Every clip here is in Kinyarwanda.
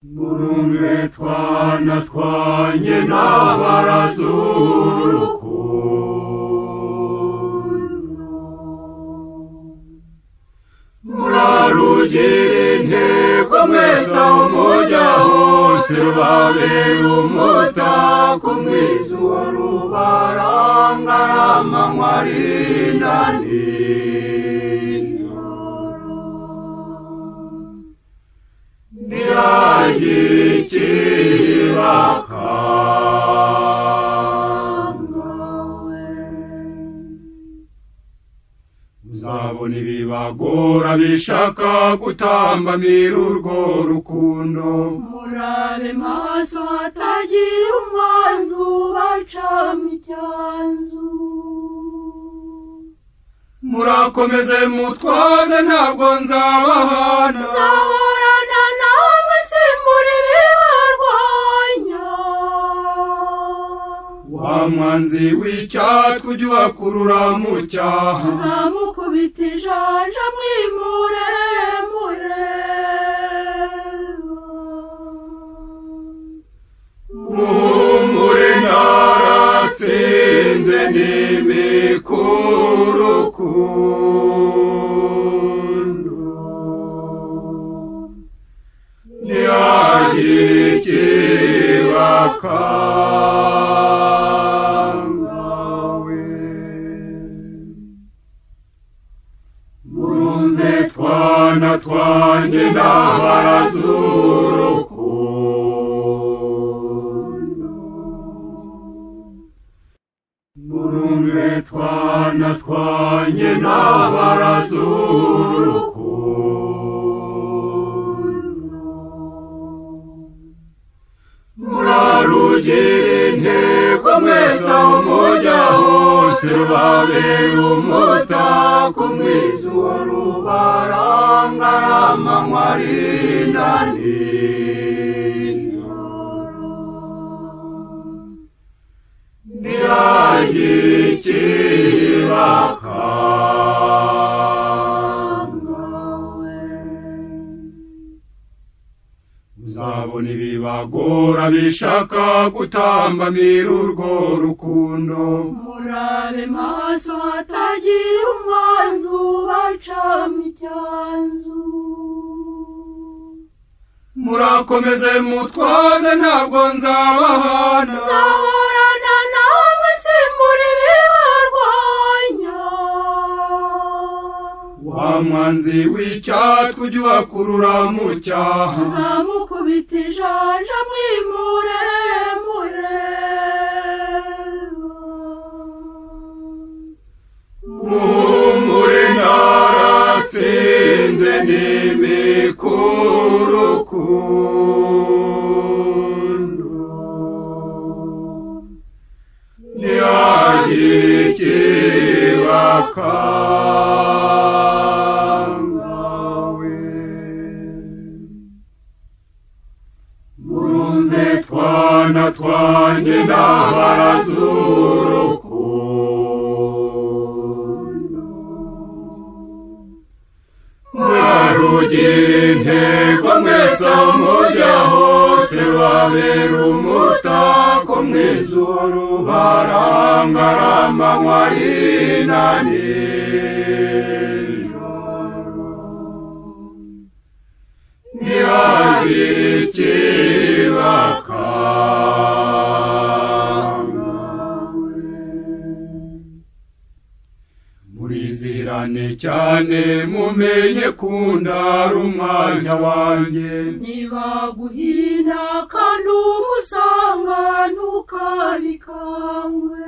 murumve twana twanjye n'abarazurukundo, murarugira intego mwese aho mujya hose, rubabera umutako mwiza uwo rubaranga amanywa arinda nijoro, ntihagire ikibakanga. Uzabona ibibagora bishaka gutambamira urwo rukundo, murabe maso hatagira umwanzi ubacamo icyanzu, murakomeze mutwaze ntabwo nzabahana, nzahorana namwe simbura ibibarwanya. wa mwanzi w'icyatwe ujya ubakurura mu cyaha, nzamukubita ijanja mwimure muhumure naratsinze n'imikurukundo, ntihagire ikibakanga. Murumve twana twanjye n'abarazurukundo, murumve twana twanjye n'abarazurukundo, murarugira intego mwese aho mujya hose, rubabera umutako mwiza uwo rubaranga amanywa arinda nijoro, ntihagire ikibakanga. Uzabona ibibagora bishaka gutambamira urwo rukundo, murabe maso hatagira umwanzi ubacamo icyanzu, murakomeze mutwaze ntabwo nzabahana, nzahorana namwe simbura ibibarwanya. wa mwanzi w'icyatwe ujya ubakurura mu cyaha, nzamukubita ijanja mwimure muhumure naratsinze n'imikurukundo, ntihagire ikibakanga. Murumve twana twanjye n'abarazurukundo, murarugira intego mwese aho mujya hose, rubabera umutako mwiza uwo rubaranga amanywa arinda nijoro, ntihagire ikibakanga. Murizirane cyane mumenye kundara umwanya wanjye, ntibaguhina kandi umusanga ntukabikangwe,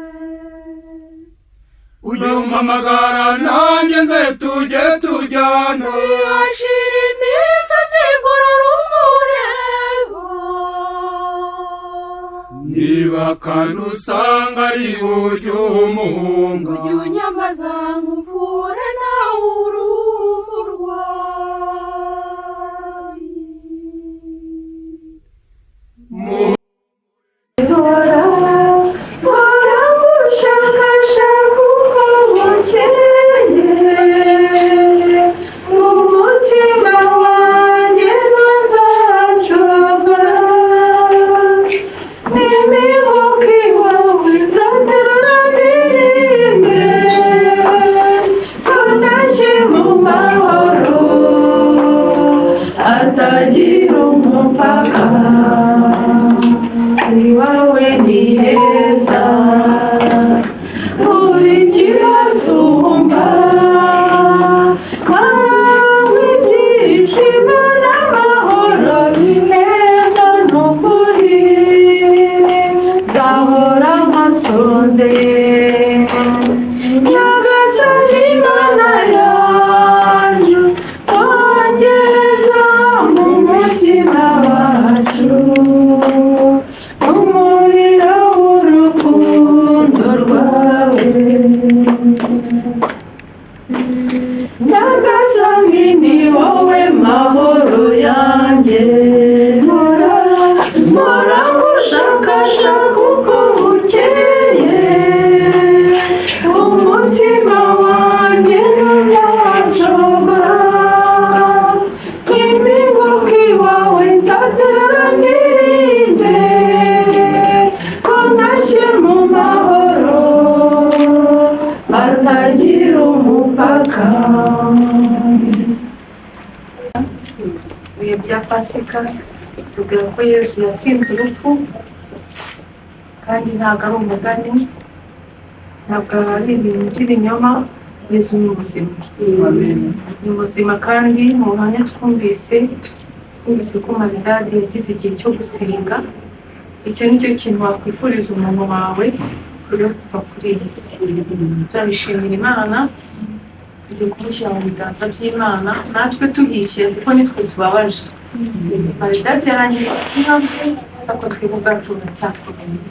ujye umpamagara nanjye nze tujye tujyana, ntihashire imisozi igorora umureba, niba kandi usanga ari ujye umuhunga, ujye unyamaza nkuvure nawe uri umurwayi. Hora gushakashaka uko bukeye, mu mutima wanjye ntuzacogora. mpora ngushakashaka uko bukeye, umutima wanjye ntuzacogora, impinguka iwawe nzaterera ndirimbe, ko ntashye mu mahoro atagira umupaka. Ibihe bya Pasika tubwira ko Yesu yatsinze urupfu, kandi ntabwo ari umugani, ntabwo ari ibintu by'ibinyoma. Yesu ni muzima, ni muzima. kandi mu buhamya twumvise ko Maridadi yagize igihe cyo gusenga. Icyo ni cyo kintu wakwifuriza umuntu wawe yo kuva kuri iyi si. Turabishimira Imana, tugiye kumushyira mu biganza by'Imana, natwe tuhishyira kuko nitwe tubabaje. Maridadi yarangiye ikibazo, ariko twebwe ubwacu buracyakomeza.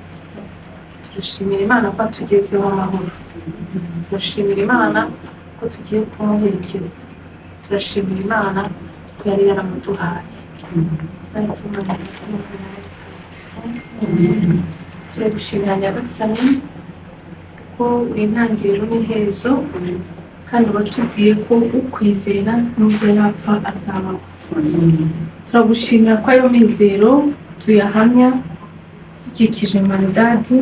Turashimira Imana ko tugezeho amahoro, turashimira Imana ko tugiye kumuherekeza, turashimira Imana ko yari yaramuduhaye. Turagushimira Nyagasani ko uri intangiriro n'iherezo, kandi watubwiye ko ukwizera nubwo yapfa azabaho. Turagushimira ko ayo mizero tuyahamya ikikije Maridadi,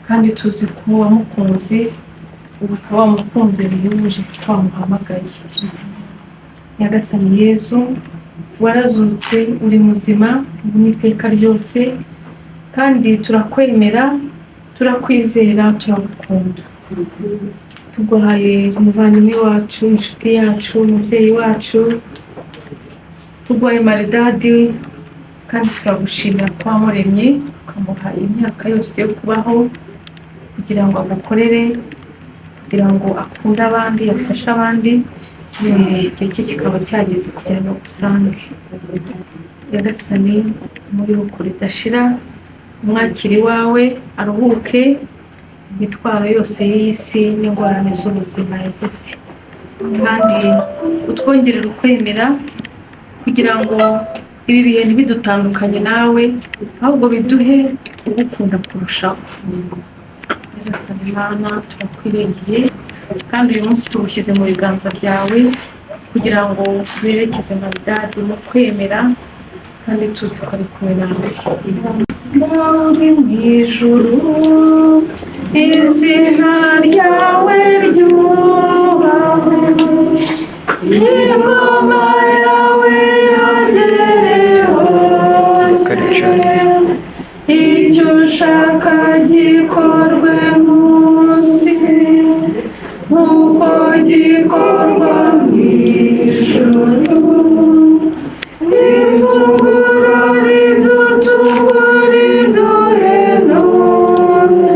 kandi tuzi ko wamukunze, ubu ukaba wamukunze bihebuje kuko wamuhamagaye. Nyagasani Yezu, warazutse, uri muzima ubu n'iteka ryose, kandi turakwemera, turakwizera, turagukunda. Tuguhaye umuvandimwe wacu, inshuti yacu, umubyeyi wacu, tuguhaye Maridadi, kandi turagushimira ko wamuremye ukamuha imyaka yose yo kubaho, kugira ngo agukorere, kugira ngo akunde abandi, yafashe abandi. Igihe cye kikaba cyageze kugira ngo agusange. Nyagasani, muri ruko ridashira, umwakiri wawe aruhuke imitwaro yose y'iyi si n'ingorane z'ubuzima yagize, kandi utwongerere ukwemera kugira ngo ibi bihe ntibidutandukanye nawe, ahubwo biduhe ugukunda kurushaho. Nyagasani Imana, turakwiringiye, kandi uyu munsi tuwushyize mu biganza byawe kugira ngo werekeze Maridadi mu kwemera, kandi tuzi ko ari kumwe nawe. Muri mu ijuru, izina ryawe ryubahwe, ingoma yawe yagere hose, icyo ushaka gikorwe munsi nk'uko gikorwa mu ijuru. Ifunguro riduhe none,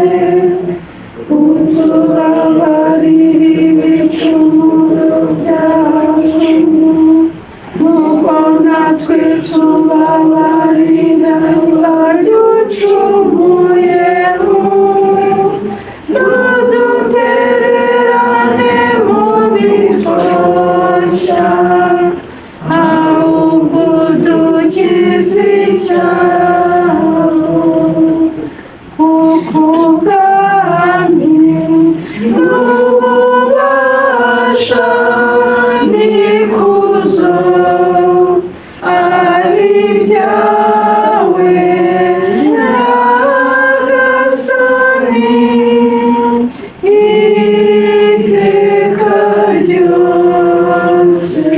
utubabarire ibicumuro byacu nk'uko natwe tubabarira abaducumuyeho, ntudutererane mu bitwoshya, ahubwo udukize icyago, kuko ubwami n'ububasha n'ikuzo ari ibyawe, Nyagasani, iteka ryose.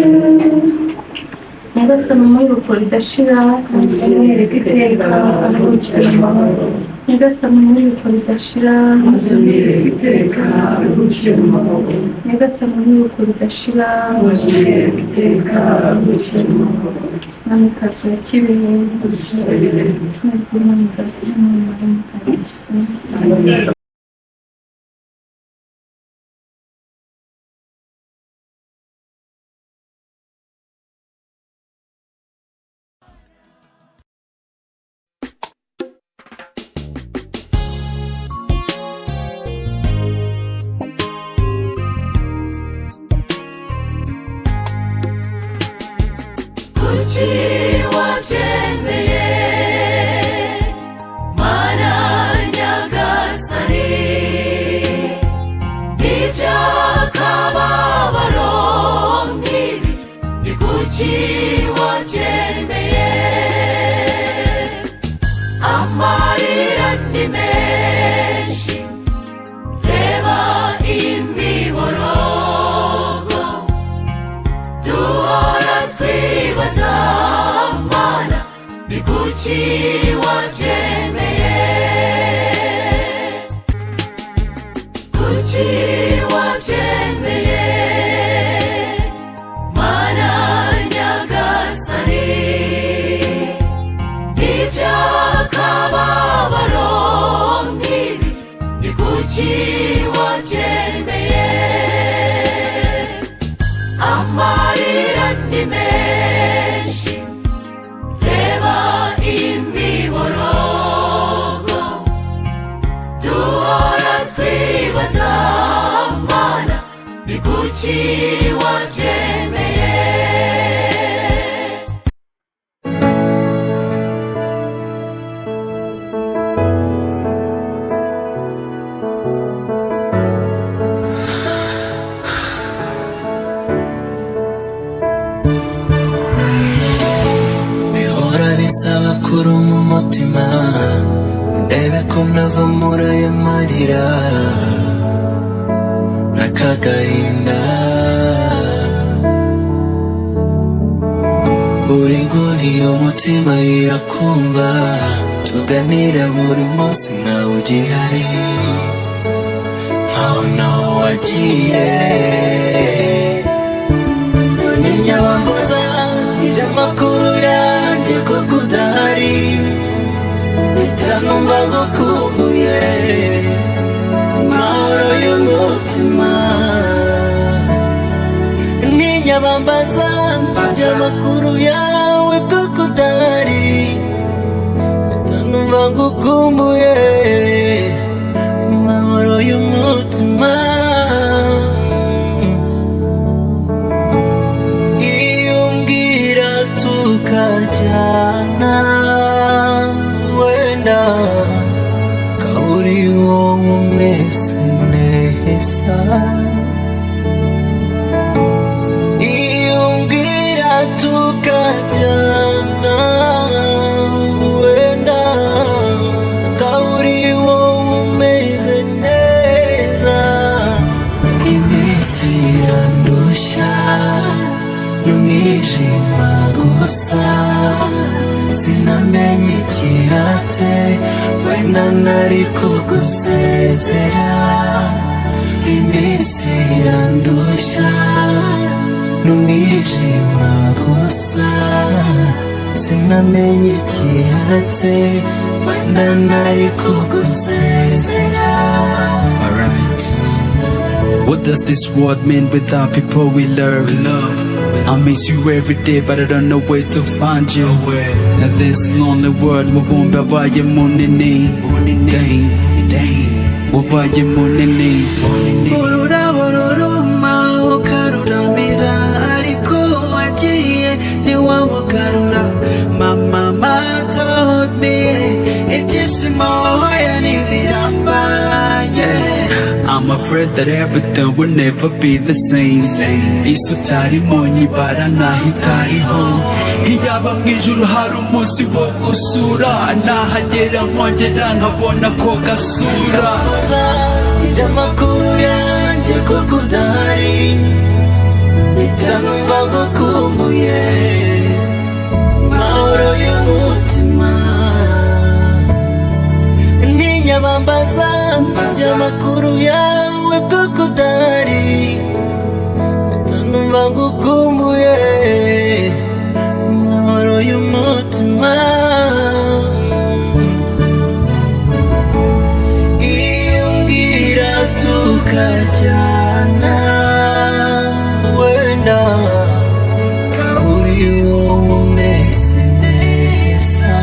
Nyagasani, muri ruko ridashira, umwereke iteka aruhukire mu mahoro. Nyagasani, muri ruko ridashira, umwereke iteka aruhukire mu mahoro. Nyagasani, muri ruko ridashira, umwereke iteka aruhukire mu mahoro. Mwamikazi wa kibeho, dusabire. Izina ry'Imana Data n'Umwana n'Umutagatifu. Kuki waje kuki wabyemeye, kuki wabyemeye Mana Nyagasani, iby'akababaro nk'ibi ni kuki wabyemeye, amarira ni menshi reba imiborogo duhora twibaza Mana ni kuki wabyemeye. Bisaba kuruma umutima ndebe ko nava muri aya marira n'akagahinda, buri nguni y'umutima irakumva, tuganira buri munsi nkawe ugihari, nkaho naho wagiye, ntinyabambuza iby'amakuru yanjye kuko udahari, mpita numva ngukumbuye amahoro y'umutima, ntinyabambaza iby'amakuru yawe kuko udahari, mpita numva ngukumbuye amahoro y'umutima. Tukajyana wenda kauri wowe umeze neza, iyo umbwira tukajyana wenda kauri wowe umeze neza, iminsi irandusha n'umwijima gusa, sinamenye ikihatse wenda nari kugusezera, iminsi irandusha n'umwijima gusa, sinamenye ikihatse wenda nari kugusezera. What does this world mean without people we love? I miss you every day, but I don't know where to find you. Now this lonely world, we won't be buying money. Dang, we'll buy your money. Ururabo ruruma ukaruramira, ariko wagiye ntiwamugarura. Mama told me ibyishimo hoya ntibirambaye. I'm afraid that everything will never be the same. Isi utarimo nyibara nkaho itariho, iyaba mu ijuru hari umunsi wo gusura, nahagera nkongera nkabona ko gasura. Iby'amakuru yanjye kuko udahari, mpita numva ngukumbuye amahoro y'umutima, ntinyabambaza iby'amakuru yawe kuko udahari, mpita numva ngukumbuye amahoro y'umutima, iyo umbwira tukajyana wenda kauri wowe umeze neza,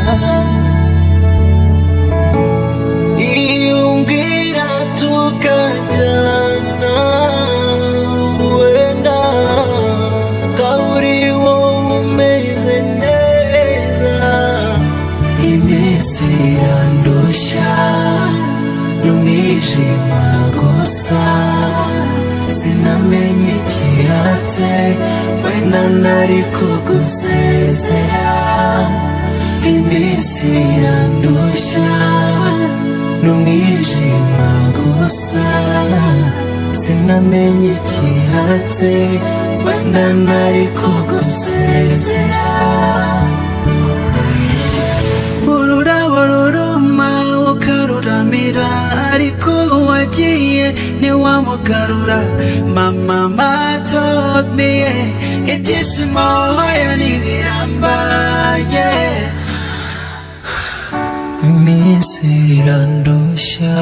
iyo umbwira tukajyana wenda kauri wowe umeze neza, iminsi irandusha n'umwijima gusa, sinamenye ikihatse wenda nari kugusezera, iminsi irandusha n'umwijima gusa, sinamenye ikihatse wenda nari kugusezera. ntiwamugarura. Mama told me ibyishimo hoya ntibiramba, yeah. Iminsi irandushya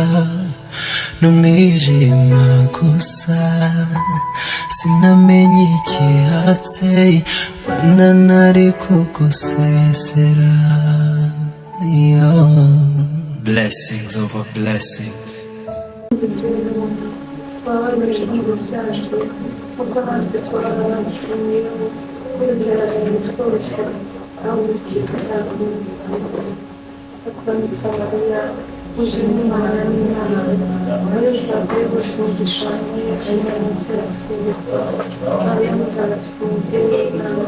n'umwijima gusa, sinamenye ikihatse wenda nari kugusezera, yo. Blessings over blessings. twababaje igihugu cyacu kuko natwe twabashimiye kwizerana twose aho ukiza cyane akwanitsa Mariya uje n'Imana n'Imana Mariya ujabwe gusingisha n'ikinyarwanda cy'abasinzwe Mariya mutagatifu mubyeyi w'Imana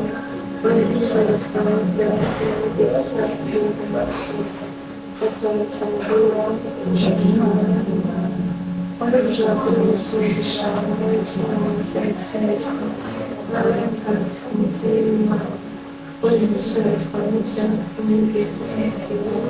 uri dusaba twababyaye igihe tuzakwirinda akwanitsa Mariya uje n'Imana n'Imana Mariya ujabwe gusingisha n'ikinyarwanda cy'abasinzwe Mariya mutagatifu mubyeyi w'Imana uri dusaba twababyaye igihe tuzakwirinda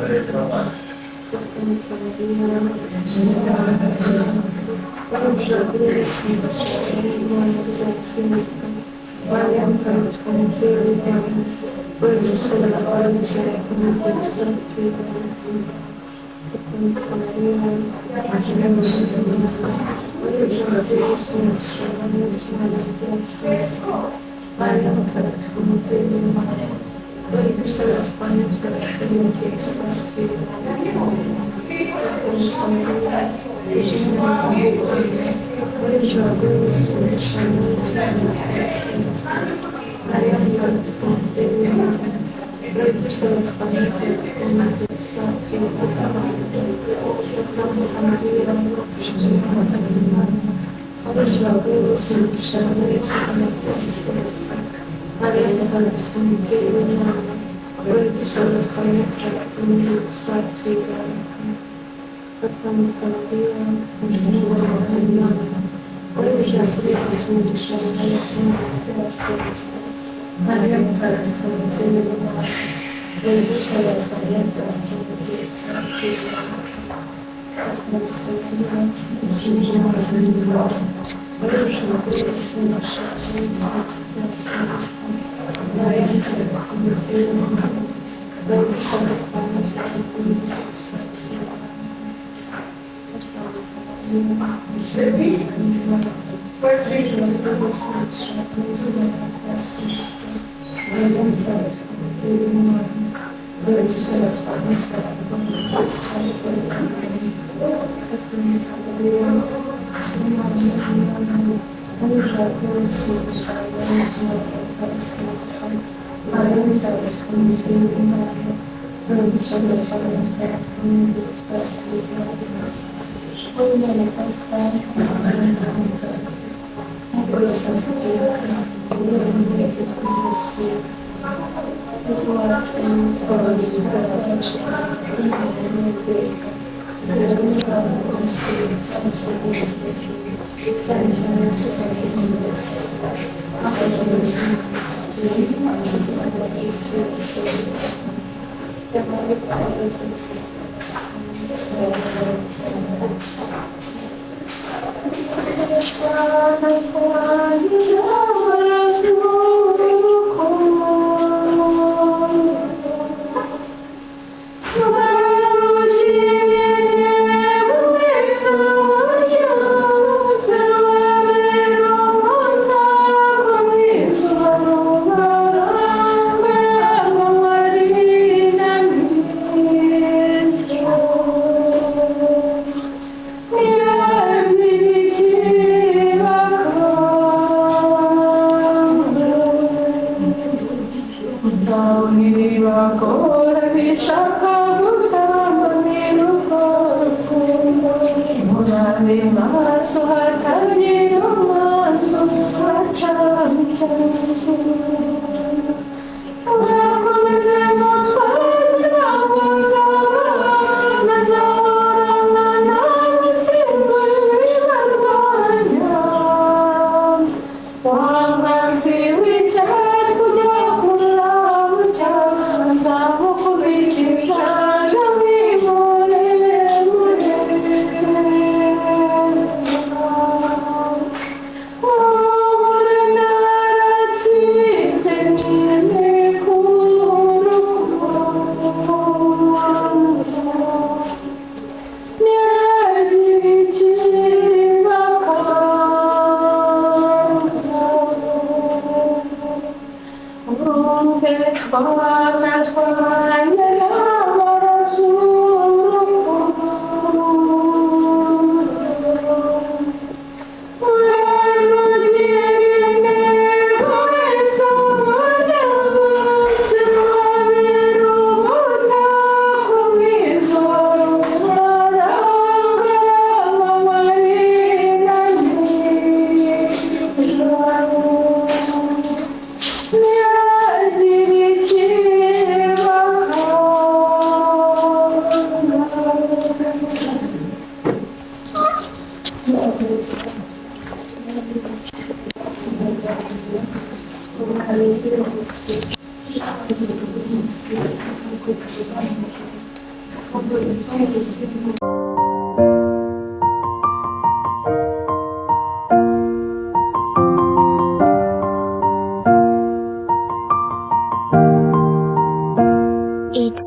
It's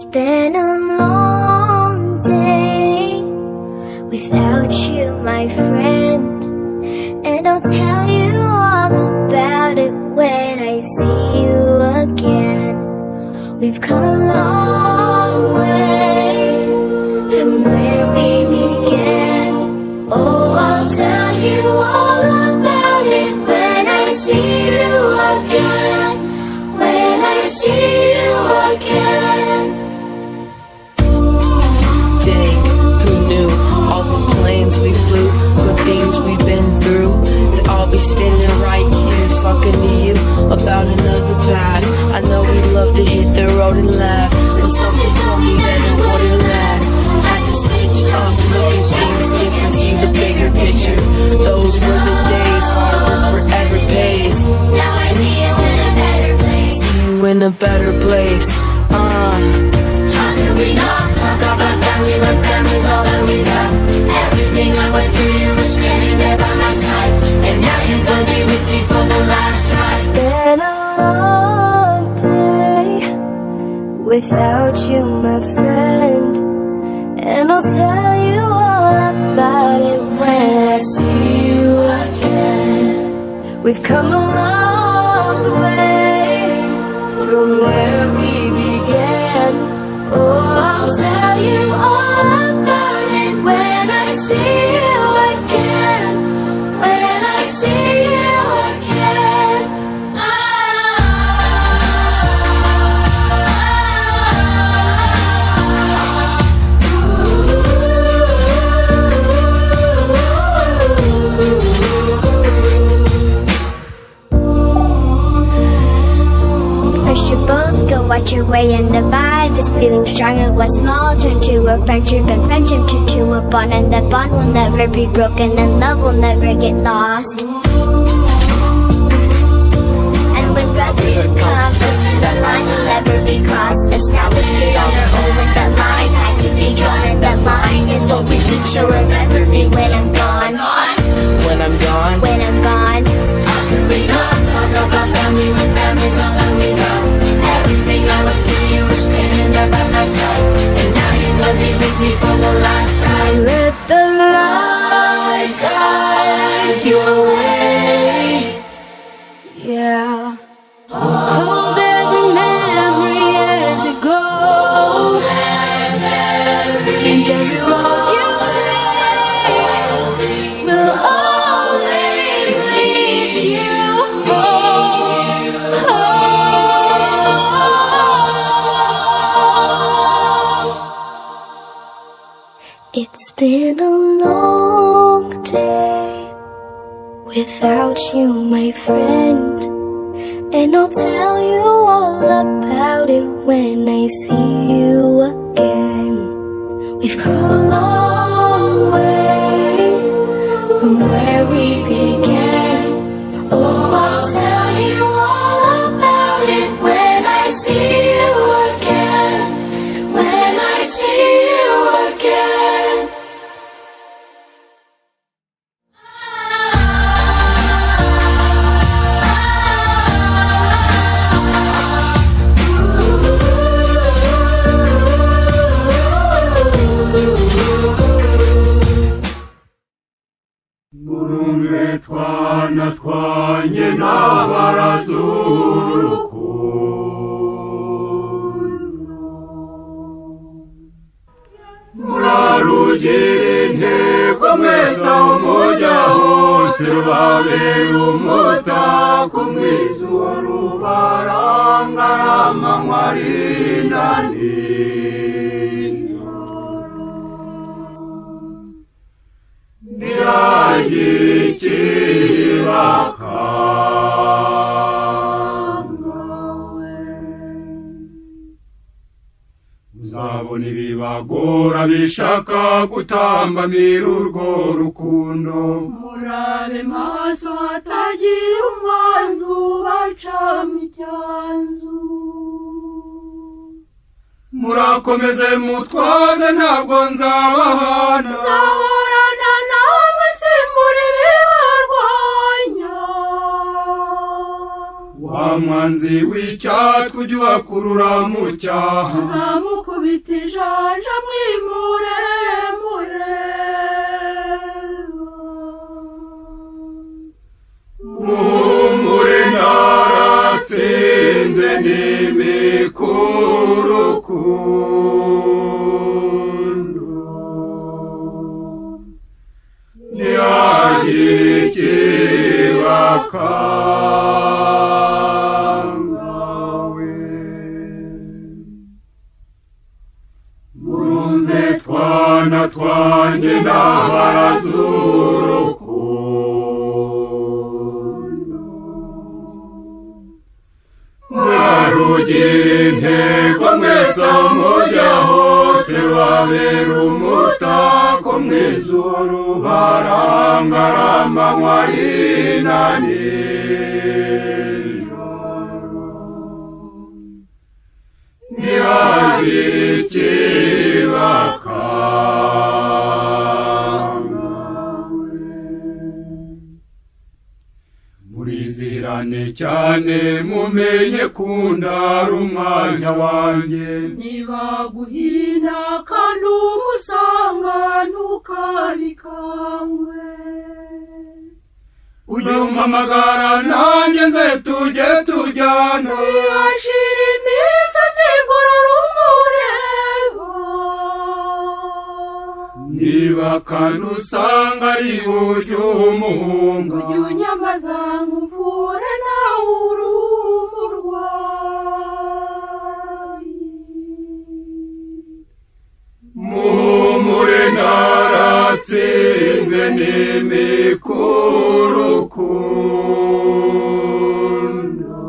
been a long day without you, my friend, and I'll tell you all about it when I see you again. We've come a long way from where we began. Oh, I'll tell you all about it when I see you again. When I see you again. Dang, who knew all the planes we flew, good things we've been through, that I'll be standing right here talking to you about another path. I know we love to hit the road and laugh, but something told me that it wouldn't last. Had to switch up, look at things different, see the bigger picture. Those were the days, hard work forever pays. Now I see you in a better place. See you in a better place. How could we not talk about family when family's all that we got? Everything I went through, you were standing there by my side, and now you're gonna be with me for the last ride. It's been a long day without you, my friend, and I'll tell you all about it when I see you again. We've come a long way from where we began. Oh, I'll tell you all about it when I see you again. When I see you again. I should both go watch your way, and the vibe is feeling stronger. What's small turn to a friendship, and friendship turn to a bond, and that bond will never be broken, and love will never get lost. And when brotherhood comes, the line will never be crossed. Established it on our own when that line had to be drawn, and that line is what we did. So remember me when I'm gone. When I'm gone, When I'm gone. How could we not talk about family when family's all that we got? Everything I went through, you were standing there by my side, and now you're gonna be with me for the last time. Let the light guide your way. Yeah. Hold every memory as it goes, and every road you take will always lead you home. It's been a long day without you, my friend, and I'll tell you all about it when I see you again. We've come a long way from where we began. Oh, I'll tell you all about it when I see you again. When I see you again. Murumve twana twanye n'abaraz'urukundo, murarugire intego mwese aho mujya hose, rubabera umutako mwiza uwo rubaranga amanywa arinda ntihagire ikibakanga. Uzabona ibibagora bishaka gutambamira urwo rukundo. Murabe maso hatagira umwanzi ubacamo icyanzu. murakomeze mutwaze ntabwo nzabahana nzahorana namwe simbura ibibarwanya wa mwanzi w'icyatwe ujya ubakurura mu cyaha nzamukubita ijanja mwimure muhumure naratsinze n'imikurukundo ntihagire ikibakangawe murumve twana twanjye n'abarazurukundo murarugira intego mwese aho mujya hose babera umutako mw'ijuru barangaramanywa rina nijoro ntihagire ikibakangawe murizirane cyane mumenye kundara umwanya wanjye ntibaguhina kandi umusanga ntukabikangwe ujye umpamagara nanjye nze tujye tujyana ntiyashira imisozi igorora umureba niba kandi usanga ari ujye umuhunga ujye unyamaza nkuvure nawe uri umurwayi muhumure naratsinze n'imikurukundo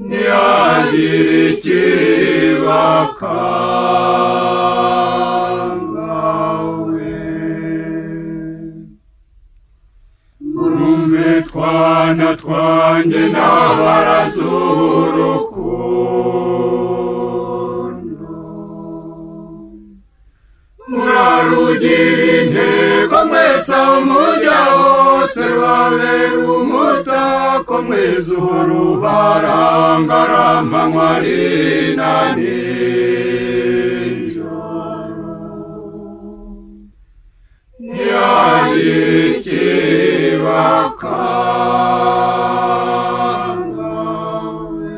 ntihagire ikibakangawe murumve twana twanjye n'abarazurukundo murarugira intego mwese aho mujya hose babera umutako mw'ijuru barangaramanywa rina nijoro ntihagire ikibakangawe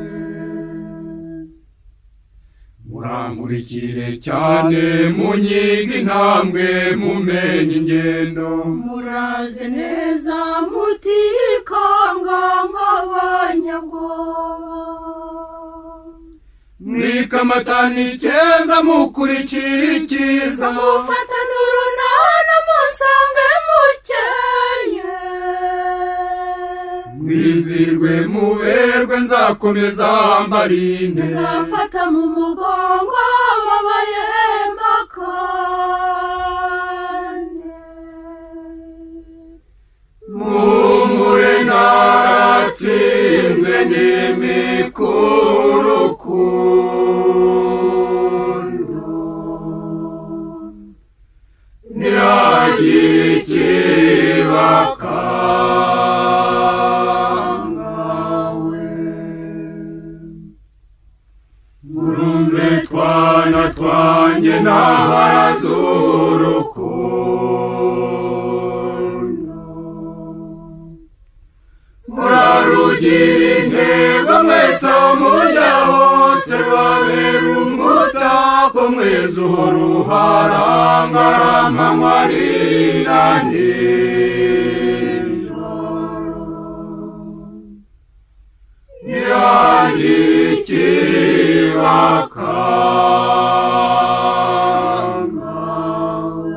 murankurikire cyane munyiga intambwe mumenye ingendo muraze neza mutikanga nk'abanyabwoba mwikamatana icyeza mukurikira icyiza mufatane urunana munsange mukeye mwizirwe muberwe nzakomeza mbarinde nzafata mu mugongo ababaye makane muhumure naratsinzwe n'imikurukundo ntihagire ikibakangawe murumve twana twanjye n'abarazurukundo murarugira intego mwese aho mujya hose babera umutako mw'ijuru barangaramanywa rina nijoro ntihagire ikibakangawe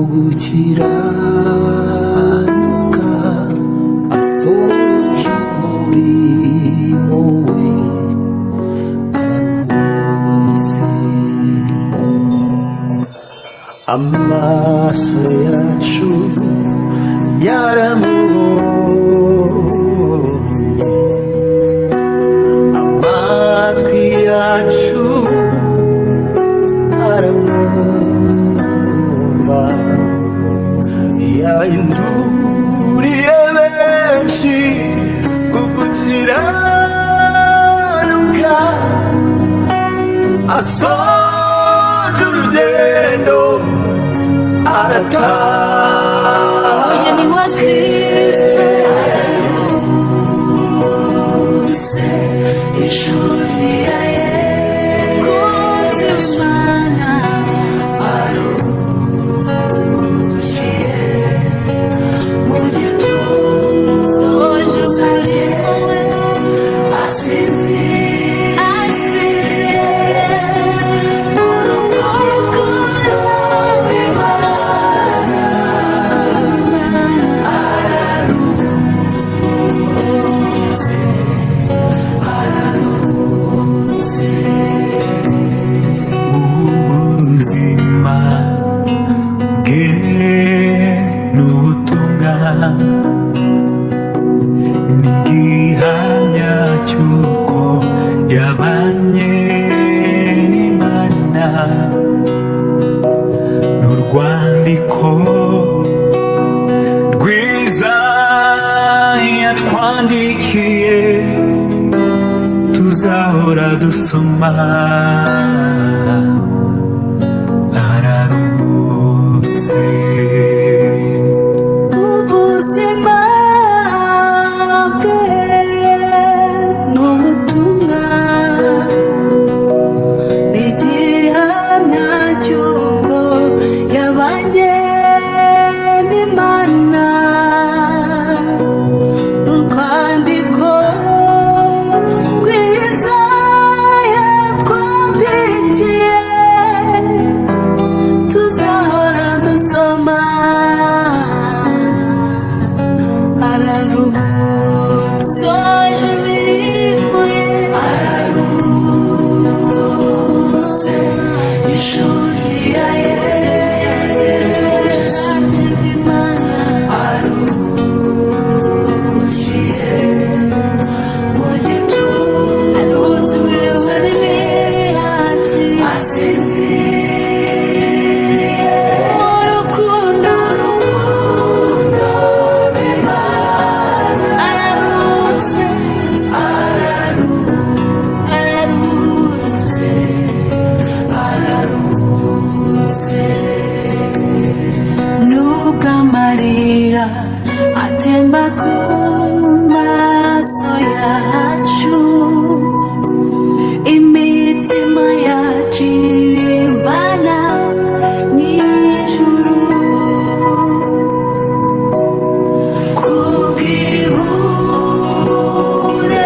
gukiranuka asoje umurimo we aramutse. Amaso yacu yaramubonye, amatwi yacu aramwumva, yahinduriye benshi ku gukiranuka asoje urugendo Umugeni wa Kristo aratahutse, inshuti ya Yesu Imana arukiye mu gituza cye, asinziriye mu rukundo rw'Imana. Ubuzima bwe n'ubutumwa n'igihamya cy'uko yabanye n'Imana, n'urwandiko rwiza yatwandikiye tuzahora dusoma. Ararutse. ubuzima bwe n'ubutumwa n'igihamya cy'uko yabanye n'Imana, urwandiko rwiza yatwandikiye tuzahora dusoma. Ararutse, soje imirimo ye, ararutse, inshuti ya Yesu arukiye mu gituza cye, asinziriye mu rukundo rw'Imana. Ararutse, ararutse. Nubwo amarira atemba ku maso yacu, imitima yacu irimbana n'ijuru kubw'ihumure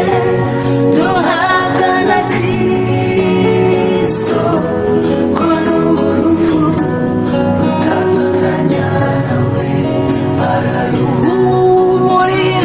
duhabwa na Kristo, ko n'urupfu rutandukanya nawe. Ararumurira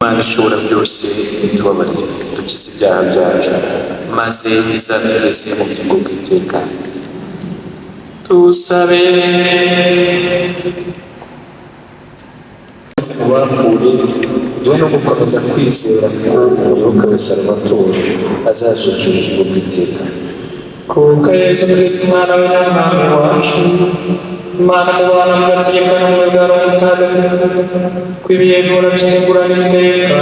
Imana ishobora byose itubabarire dukize ibyaha byacu maze izatugeze mu bugingo bw'iteka. Tusabe mu bapfuye duhe no gukomeza kwizera ko umuyoboke wa Salvatore azazura ubugingo bw'iteka. Kuko Yesu Kristo Umwana we n'Umwami wacu, Imana mubana mugategeka n'ubumwe bwa Roho Mutagatifu, ko ibihe bihora bisimburana iteka.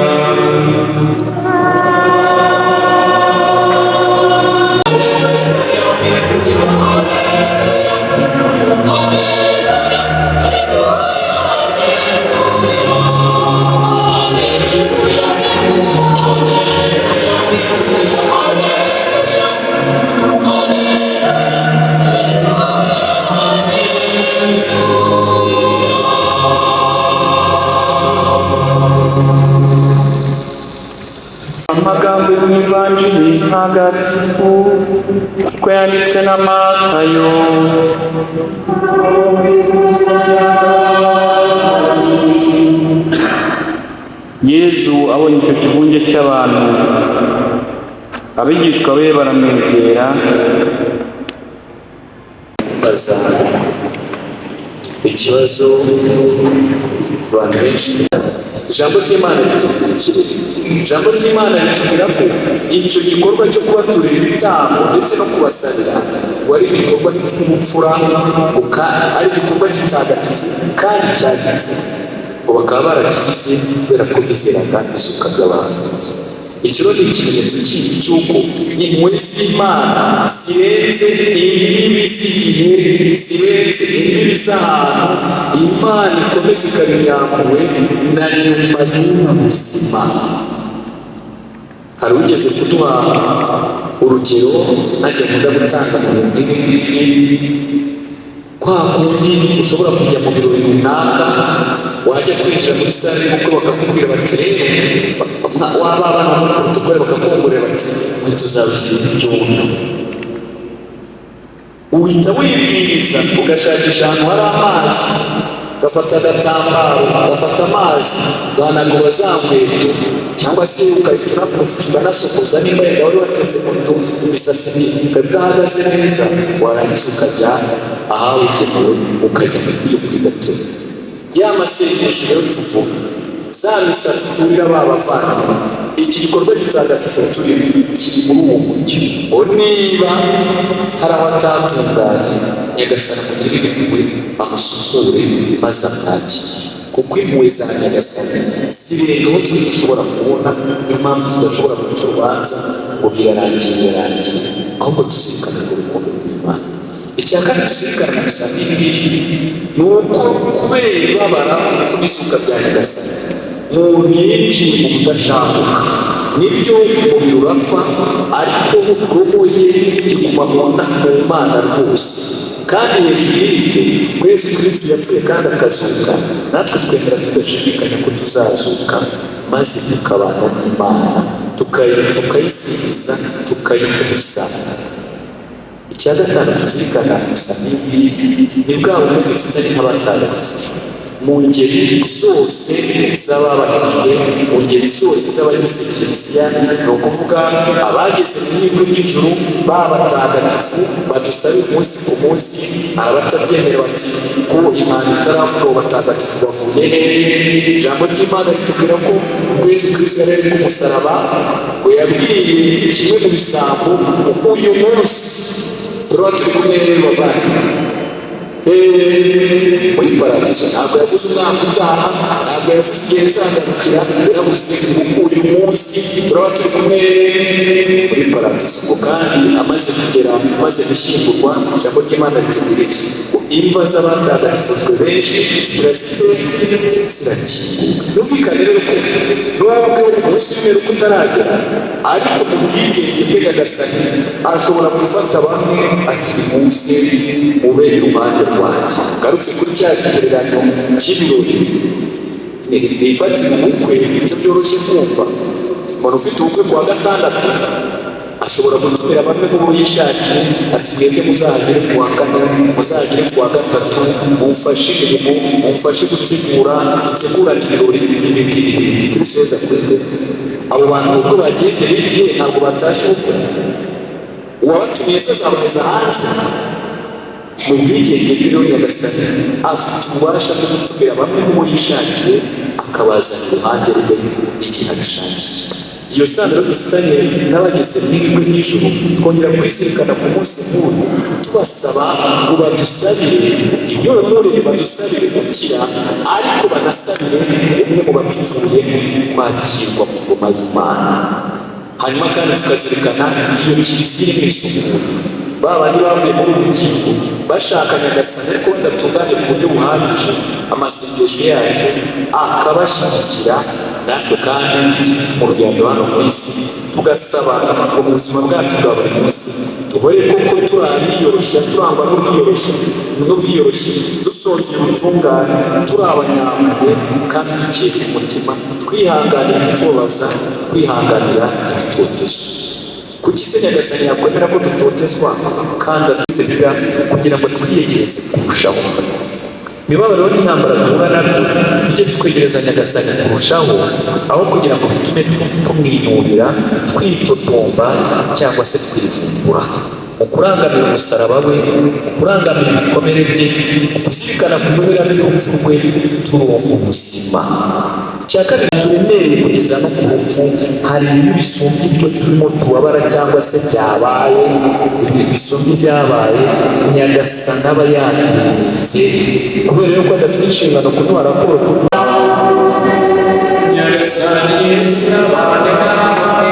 Amagambo y'Ivanjili ntagatifu ko yanditswe na Matayo. Yesu abonye icyo kivunge cy'abantu abigishwa be baramwegera baza ikibazo abantu benshi. Ijambo ry'Imana ritubwira iki? Ijambo ry'Imana ritubwira ko icyo gikorwa cyo kubaturira ibitambo ndetse no kubasabira wari igikorwa cy'ubupfura, ari igikorwa gitagatifu kandi cyagitse, ngo bakaba barakigize kubera ko bizeraga izuka ry'abapfuye. Ikiro ni ikimenyetso kindi cy'uko impuhwe z'Imana zirenze imbibi z'igihe, zirenze imbibi z'ahantu. Imana ikomeza ikaba inyampuhwe na nyuma y'ubu buzima. Hari ugeze kuduha urugero nanjye nkunda gutanga mu bintu nk'ibi, kwa kundi ushobora kujya mu birori runaka, wajya kwinjira muri sale y'ubukwe bakakubwira bati rero waba abana muri protokole bakakongorera bati inkweto zawe ziri mu byondo. Uhita wibwiriza ugashakisha ahantu hari amazi, ugafata agatambaro, ugafata amazi, ugahanagura za nkweto, cyangwa se ukahita unaprofita ukanasokoza nimba yenda wari wateze moto imisatsi ikaba idahagaze neza, warangiza ukajya ahabugenewe ukajya iyo kuri gato. Ya masengesho rero tuvuga, za misa turira b'abavandimwe, iki gikorwa gitagatifu turimo kiri muri uwo mujyi. Niba hari abatatunganye, Nyagasani amugirire impuhwe amusukure maze amwakire, kuko impuhwe za Nyagasani zirenga aho twe dushobora kubona. Niyo mpamvu tudashobora guca urubanza ngo birarangiye, ahubwo tuzirikana urukundo rw'Imana. Icya kabiri tuzirikana mu misa nk'iyi ni uko kubera ibabara n'izuka rya Nyagasani umuntu yinjiye mu budashamuka. Nibyo umubiri urapfa, ariko roho ye iguma mu Mana rwose. Kandi hejuru y'ibyo Yesu Kristo yapfuye kandi akazuka, natwe twemera tudashidikanya ko tuzazuka, maze tukabana n'Imana, tukayisingiza, tukayikuza. Icya gatanu tuzirikana gusa ni bwa bumwe dufitanye nk'abatagatifu mu ngeri zose z'ababatijwe, mu ngeri zose z'abagize Kiliziya. Ni ukuvuga abageze mu ihirwe ry'ijuru b'abatagatifu badusabira umunsi ku munsi. Hari abatabyemera bati ko Imana itaravuga abatagatifu bavuye hehe? Ijambo ry'Imana ritubwira ko ubwo Yesu Kristo yari ari ku musaraba, ngo yabwiye kimwe mu bisambo uyu munsi turaba turi kumwe bavandimwe muri paradiso. Ntabwo yavuze umwaka utaha, ntabwo yavuze igihe nzagarukira, yaravuze ngo uyu munsi turaba turi kumwe muri paradiso. Kandi amaze kugera, amaze gushyingurwa, ijambo ry'Imana ritubwira iki? Imva z'abatagatifujwe benshi zirakinguka. Byumvikane rero ko nubwo umunsi w'imperuka utaragera, ariko mu bwigenge bwe Nyagasani ashobora gufata bamwe ati nimuze mube iruhande rwanjye. Garutse kuri cya kigereranyo cy'ibirori, nifatira ubukwe, ibyo byoroshye kumva. Umuntu ufite ubukwe ku wa gatandatu ashobora gutumira bamwe mu bo yishakiye ati mwebwe muzahagere ku wa kane, muzahagere ku wa gatatu, mumfashe imirimo, mumfashe dutegurane ibirori n'ibindi. Kristo Yesu akuzwe. Abo bantu ubwo bagiye mbere y'igihe ntabwo batashye ubukwe. Uwabatumiye se azabageza hanze. Mu bwigenge bw'iro Nyagasani afite ububasha bwo gutumira bamwe mu bo yishakiye akabazana iruhande rwe igihe abishakiye. Iyo sano dufitanye n'abageze mu ihirwe ry'ijuru twongera kuyizirikana ku munsi nk'uyu, tubasaba ngo badusabire imyororere, badusabire gukira, ariko banasabire umwe mu batuvuye kwakirwa mu ngoma y'Imana. Hanyuma kandi tukazirikana iyo Kiliziya iri mu isukura, babandi bavuye muri ubu bugingo bashaka Nyagasani ariko badatunganye ku buryo buhagije, amasengesho yacu akabashyigikira. Natwe kandi mu rugendo hano mu isi tugasaba ngo mu buzima bwacu bwa buri munsi duhore koko turabiyoroshya, turangwa n'ubwiyoroshye, dusongera ubutungane, turi abanyampuhwe kandi duciye ku mutima, twihanganira ibitubabaza, twihanganira ibitotezo. Kuki se Nyagasani yakwemera ko dutotezwa kandi adusabira kugira ngo twiyegereze kurushaho? imibabaro n'intambara duhura nabyo bijye bitwegereza Nyagasani kurushaho, aho kugira ngo bitume tumwinubira, twitotomba cyangwa se twivumbura. Mu kurangamira umusaraba we, mu kurangamira ibikomere bye, mu kuzirikana ku ibura ry'urupfu rwe, turonka ubuzima. Icya kabiri, turemereye kugeza no ku rupfu, hari ibibi bisumbye ibyo turimo tubabara cyangwa se byabaye, ibi bisumbye ibyabaye, Nyagasani aba yaturinze, kubera yuko adafite inshingano kuduha raporo kuri Nyagasani Yesu n'abandi namwe.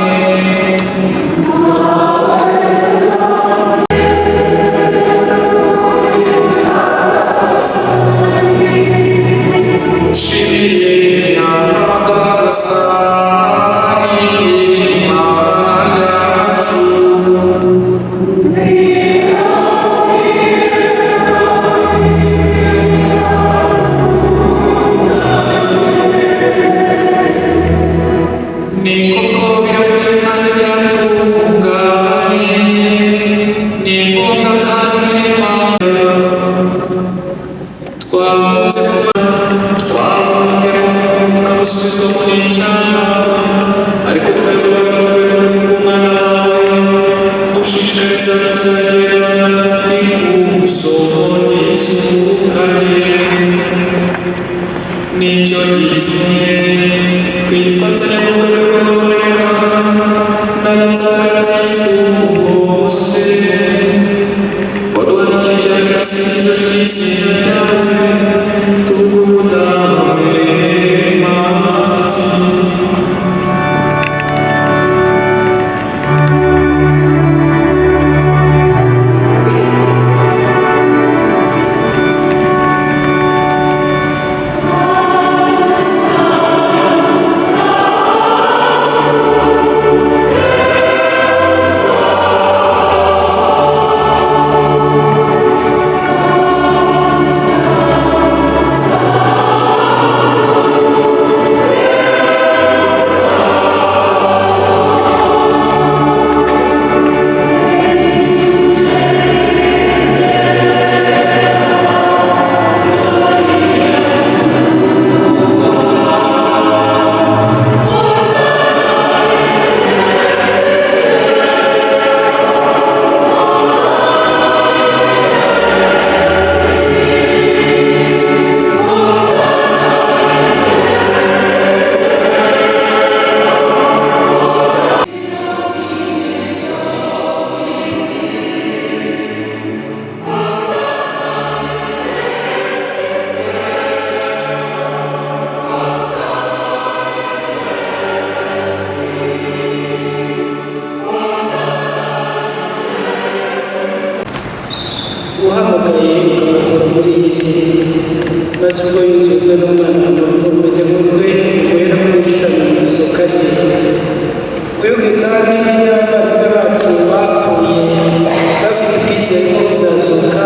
uhamagaye ukamukura muri iyi si, maze ubwo yuzuzwa n'umwana wumva umeze nk'urwe wera kurushushanya mu isoka rye. Wibuke kandi n'abavandimwe bacu bapfuye bafite ubwizere bwo kuzazuka,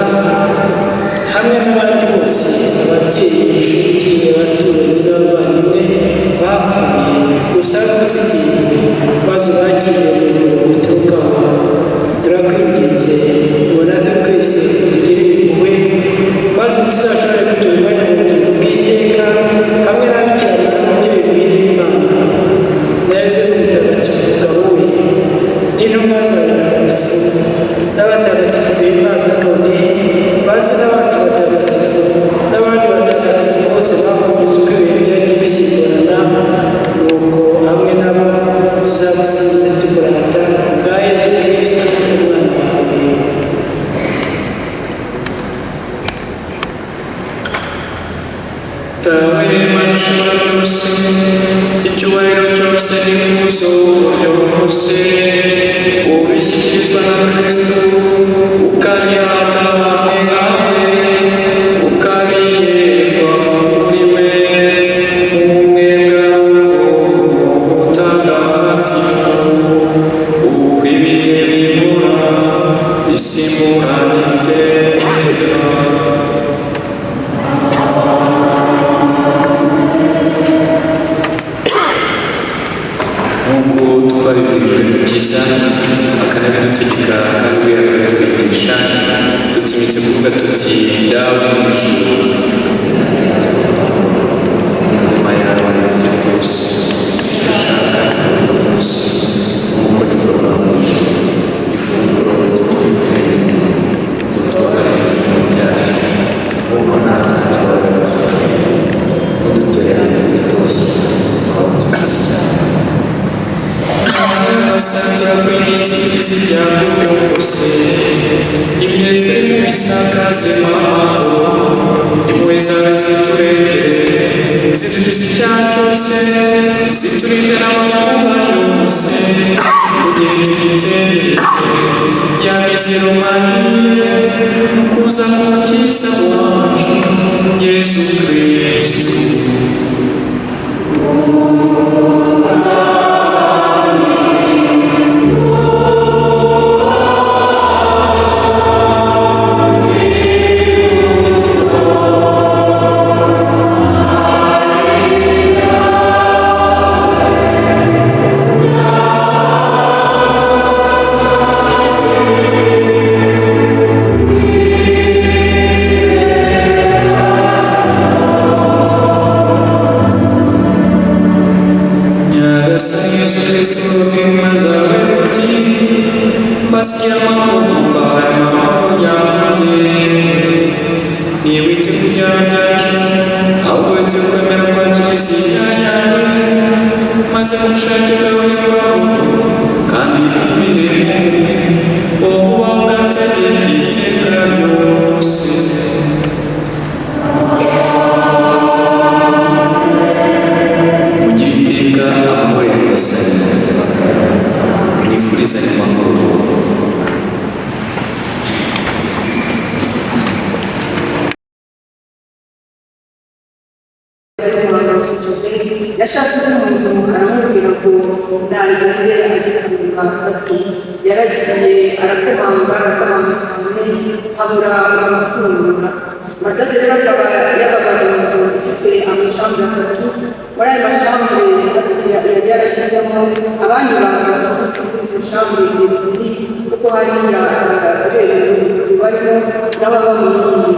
hamwe n'abandi bose, ababyeyi, inshuti, abaturanyi n'abavandimwe bapfuye, usanga ufite impuhwe, maze ubakire mu muriro uturukaho. Turakwinginze ngo natwe twese tugirire impuhwe, maze tuzashobore kugira umwanya mu bugingo bw'iteka hamwe na Bikira Mariya umubyeyi muhire w'Imana, na Yosefu mutagatifu umugabo we, n'intumwa zawe ntagatifu, n'abatagatifu duhimbaza none, bazi n'abacu batagatifu, n'abandi batagatifu bose bakomeza uko ibihe byagiye bisimburana, nuko hamwe nabo tuzagusingiza tukurata bwa Yesu Kristo umwana wawe. Dawe Mana ushobora byose, icyubahiro cyose n'ikuzo byose ubishyikirizwa na Kristo, ukabihana hamwe nawe, ukabihemba muri we umwe mutagatifu, uko ibihe bihora bisimburana iteka. Nk'uko twabibwirijwe n'Umukiza akanabidutegeka kandi akabitwigisha, dutinyitse kuvuga tuti: Dawe uri mu ijuru, byose ibihe turimo bisakaze amahoro impuhwe zawe ziturengere zidukize icyaha cyose ziturinde n'amakuba yose mu gihe tugitegereje ya mizero manini mu kuza k'umukiza wacu Yesu Kristo. yashatse n'umuntu aramubwira ngo nagende agira kurimba gatatu yaragiye arakomanga cyane habura amafunguro madade rero akaba yabaga mu nzu ifite amashambure atatu muri ayo mashambure yari yarashyizemo abandi bantu basohotse muri izo shambure ebyiri kuko hariya urebeye barimo n'ababa mu yindi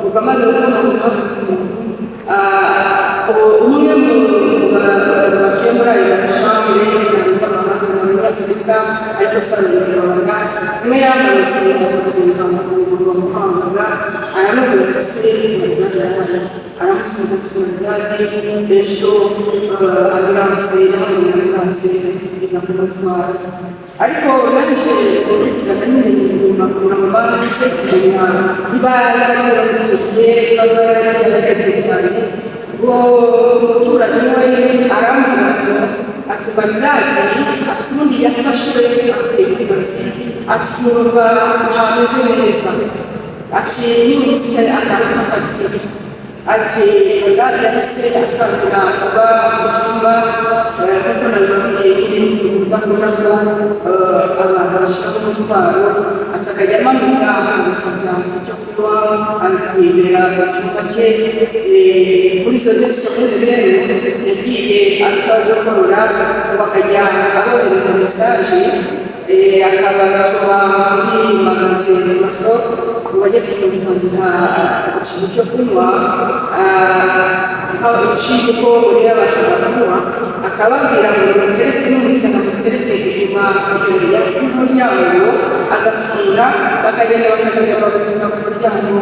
ubwo amaze kubona habuze umuntu umwe mu baciye muri ayo mashambure yabita amahanga mu Afurika ariko usanga Rwanda umwe yamanutse aza kureba mu bamuhamagara aramubwira ati se Madade aramusubiza ati Madade ejo ambulanse y'ambulanse iza kumutwara ariko naje gukurikirana nyine nyuma kugira ngo babanze kumenya niba yaramutegeye baba yaragiye cyane ngo umuturanyi we arambwira ati Madade ati ubundi yafashwe avuye ku kazi ati yumva ntameze neza ati niba ufite akantu k'akagira ati Madade yahise atangira kuba mu cyumba kuko nabibabwiye nyine udakunda ko abantu bashaka umutwaro atakajya amanuka agafata icyo kunywa akiyemera mu cyumba cye muri izo somo rero yagiye arushaho gukorora bakajya abohereza mesaje akabatuma muri magazine masho bajya kumuzanira ikintu cyo kunywa nk'abishinzwe ko buri yabashaga kunywa akababwira ngo mutereke n'umwizana mutereke inyuma y'umuryango agafunga bakagenda bakageza bagatunga ku muryango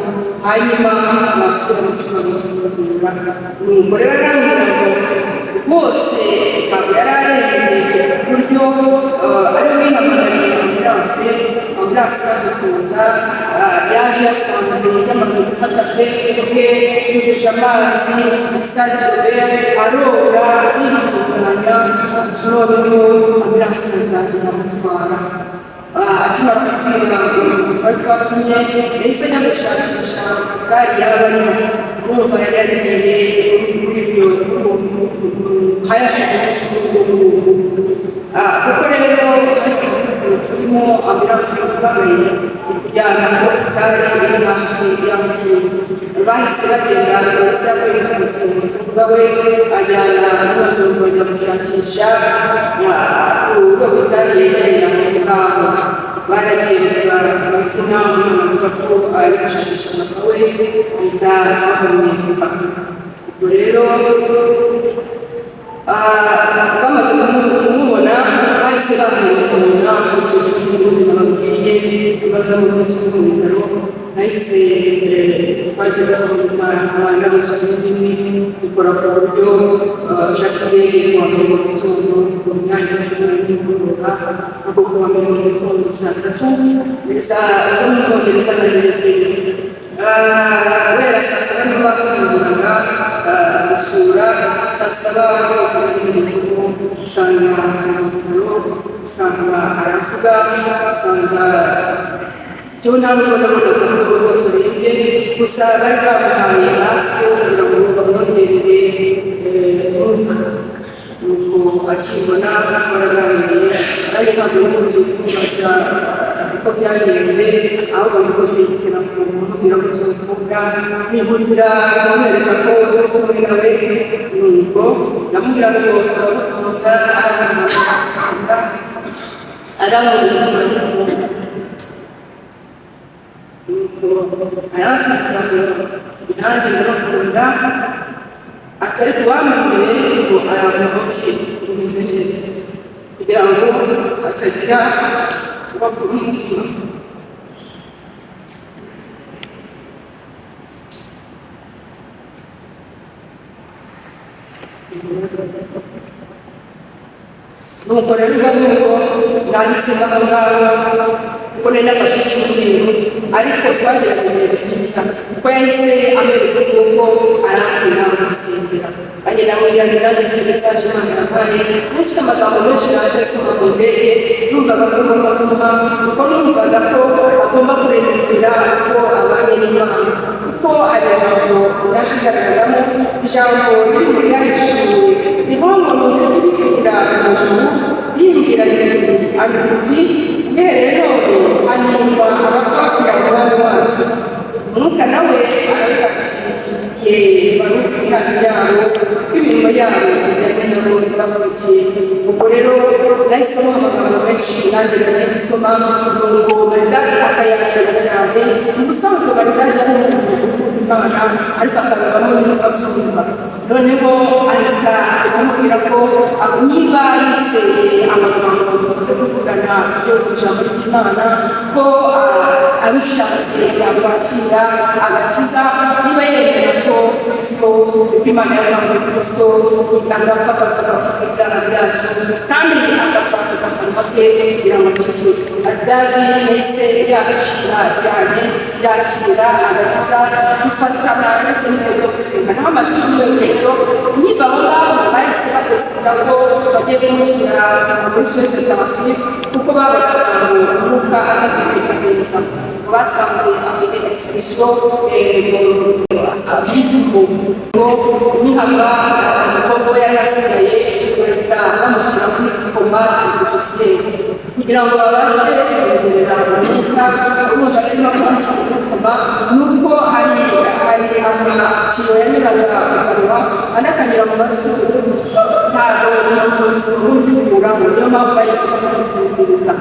hanyuma basubira mu cyumba bagafungura nuko rero arambwira ngo rwose ntabwo yari arembeye ku buryo ari wihamagariye ambulanse yaje kuza yaje yasanze yamaze gufata bwe yujuje amazi isarire aroga yitunganya ikirobeho ambulanse izagenda amutwara akimara kubwira ngo twari twatumye yahise ajya gushakisha gari yaba arimo urumva yari yagiye muri iryo hayashize kuko rero turimo ambulanse y'ubugagaye kujyana ku bitaro biri hafi y'amutuye bahise bagenda polisi yavuye ku kazi umukobwa we ajyana n'umuntu bajya gushakisha ku bitaro yegereye aho ngaho baragiye amazina umuntu avuga ko ari gushakisha umugabo we ahita bamumwereka ubwo rero bamaze kumubona bahise bamwifungura mu gihe cy'ubundi babwiye ibibazo mu munsi wo mu bitaro nahise twaje gahunda n'abanyamuryango dukora ku buryo Jacques kuwa mbere mu gitondo mu myanya ya cumi n'umugoroba no kuwa mbere mu gitondo saa tatu zo mu Bwongereza nageze kubera saa saba niho bafunguraga gusura saa saba bose bagezeho usanga ibitaro usanga aravuga usanga cyo ntabwo ndabona ko rwose urebye gusa bari bamuhaye masike kugira ngo bamwongerere umwuka nuko akibona baraganiriye nanjye ntabwo nkunze kumubaza uko byagenze ahubwo nkunze kugira ngo mubwira ko tumukunda nihutira kumwereka ko turi kumwe nawe nuko ndamubwira ngo turabukunda aramukunda aramubwira turamukunda ayasubiza ngo nanjye ndabakunda atari kubambwire ngo ayamuhoke bimeze neza kugira ngo hatagira ubakura umutima nuko rero ubwo nahisemo aho ngaho kuko nari nafashe icyumweru ariko twagerageje byiza kuko yahise amwereza ukuboko arambwira amusengera kandi namubwira ngo nanjye mfite mesaje Imana yampaye n'ufite amagambo menshi naje asoma mu ndege numvaga ko ngomba kumuha kuko numvaga ko agomba kurengera ko abanye n'Imana kuko hari ijambo nahigaragamo ijambo riri mu byahishuwe rivuga ngo numvise rivugira mu ijuru rimbwira riti ati uhereye none hahirwa abapfapfira mu bana bacu umwuka nawe aravuga ati ye baruta imihanzi yabo ko imirimo yabo bijyanye nabo bakurikiye ubwo rero nahisemo amagambo menshi nanjye nari nsoma ngo Maridadi akayakira cyane ubusanzwe Maridadi ari umuntu ukunda Imana ariko akabibamo n'uko abyumva noneho ahita akamubwira ko niba yizeye amagambo tumaze kuvugana yo ku ijambo ry'Imana ko abishatse yakwakira agakiza niba yemera ko Kristo uko Imana yatanze Kristo agapfa akazuka ku byaha byacu kandi agashakisha akanwa ke kugira ngo akize Maridadi yahise yakira cyane yakira agakiza bifatana ndetse n'ibyo gusenga naho amaze icyumweru rero nkiva aho ngaho bahise badesida ko bagiye kumushyira muri Suez Intensif kuko babonaga ngo umwuka adahumeka neza basanze afite infection nihava umukobwa yari asigaye bahita bamushyira muri koma artificielle kugira ngo babashe kongerera umwuka urumva rero ko bamushyira muri koma nuko hari amatiyo yanyuraga mu kanwa anakanyura mu mazuru ntabwo umuntu kuramo niyo mpamvu bahise bakamusinziriza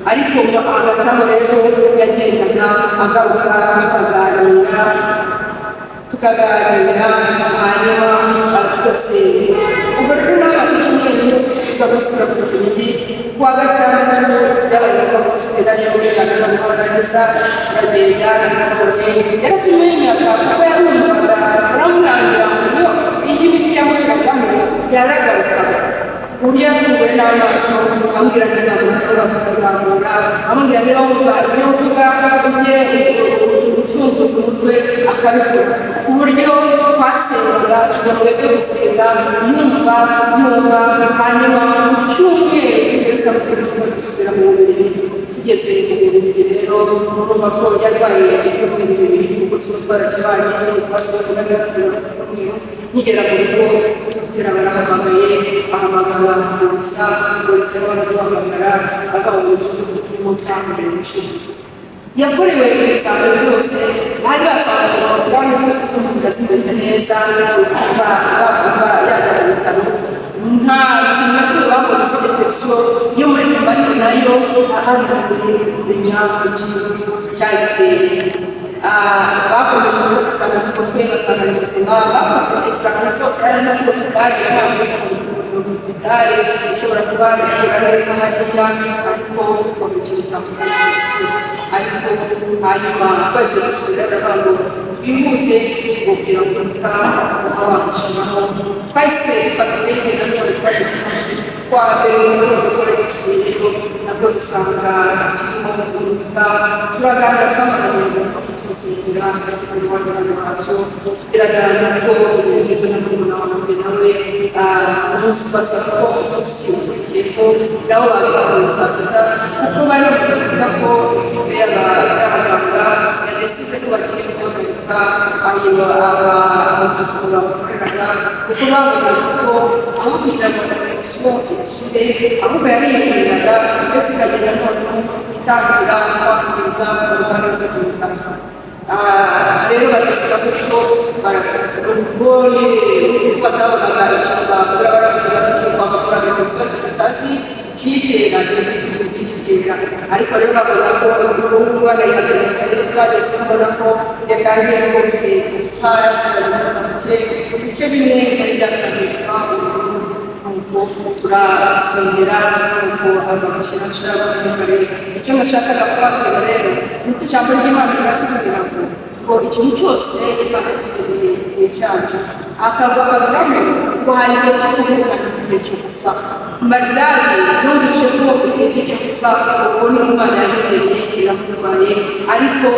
ariko hagati aho rero yagendaga agaruka tukaganira hanyuma tugasenga ubwo rero namaze icyumweru uza gusura ku rugi kuwa gatandatu yabaye ngombwa gusubirayo biganira n'abananiza uragenda nanone yaratumenyaga kuko yarumvaga uramurangira ngo iyo imiti yamushyiragamo yaragarukaga uburyo yafunguwe n'amaso amubwira ngo izamura akazamura amubwira niba wumva ibyo mvuga ujye uzunguza umutwe akabikora ku buryo twasengaga tujya mu bigo gusenga yumva hanyuma mu cyumweru tugeze dusubira mu mubiri tugeze mu mubiri rero urumva ko yarwaye ibyumweru bibiri kuko tuba twarakibanye twasubiye ku gatandatu nkigera mu rugo dogiteri barahamagaye ahamagara polisi baraduhamagara akaba ubucuzi bw'umutambi w'ishinzwe yakorewe ibizamini byose bari basanze gahunda zose zo mu nda zimeze neza kuva yagana mu bitaro nta kintu na kimwe bakora usibye infection yo muri kumanywa nayo ahananiye kumenya ikintu cyayiteye bakomeje gusanga ku mutwe basanga ni ubuzima bakoze examen zose hari no ku bitari yabanze bitari ishobora kuba ikora neza hariya ariko ikintu cyakoze ariko ariko hanyuma twese dusubira ngo twihute kugira ngo tukaba wamushimaho twese dufata intege nanone twaje kumaze kwa mbere mu gitondo twari dusubiyeho nabwo dusanga akirimo kuruhuka turaganira twamaganiye ngo twese tumusengera afite umwanya w'amaso turaganira ko bimeze na murumuna wanjye nawe umunsi basaba ko umunsi ukurikiyeho nabo bagakorera saa sita kuko bari bamaze kuvuga ko ikipe y'abaganga yagasize ko bagiye guhagarika abatutsi bakoreraga kuko babonaga ko aho kugira ngo infection ishire ahubwo yariyongeraga ndetse ikagenda noneho itangira kwangiza organe zo mu mubiri rero bagasaba ko barabonye batabonaga icyo bakora baravuze bati twamafaranga infection tutazi ikitera ndetse tukikira ariko rero babona ko ubu bana yagaragaye rero twageze kubona ko yatangiye rwose fasi ibice bimwe byari byatangiye turasengera nuko aza gushyira ashaka kare icyo nashakaga kubabwira rero ni uko ijambo ry'Imana riratubwira ngo ikintu cyose Imana kigeneye igihe cyacu akavugamo ngo hari igihe cyo kuvuka n'igihe cyo gupfa Maridadi numvise ko igihe cye cyo gupfa ubwo ni Imana yabigeneye iramutwaye ariko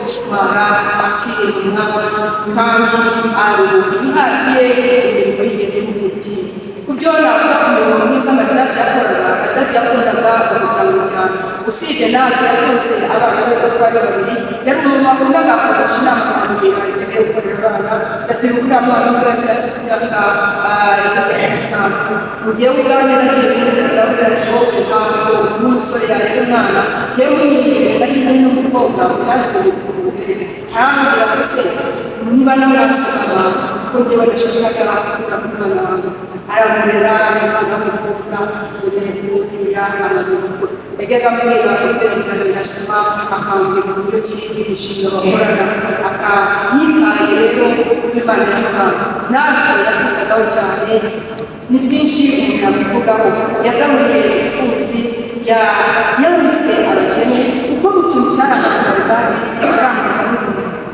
itwara apfiriye mu mwami kandi aruhuka bihatiye imirimo y'ingendo y'umubiri kubyo navuga ku mirimo myiza Maridadi yakoraga atajya akundaga umuganga cyane usibye natwe yakunze abana be uko ari babiri yari umuntu wakundaga kugurisha inama kugira ngo ajye gukorera abana yateye uriya mwana we yari afite imyaka igeze ku 5 mu gihe ubwanjye nagiye kumubwira ngo ntabwo umusore yareba umwana yewe nari nari n'umukobwa kandi kumubwira hanyuma ati se niba namwatsama ko njye badashakaga kutamukana aramurera umwana w'umukobwa ureba amaze gukura yajyaga amubwira kubyerekeranye na shema akambwira uburyo ki imishinga bakorana akayitaye rero Imana yamuhaye natwe yakwitagaho cyane ni byinshi umuntu yabivugaho yagaruye imfubyi yamise abakene kuko mu kintu cyaranganaga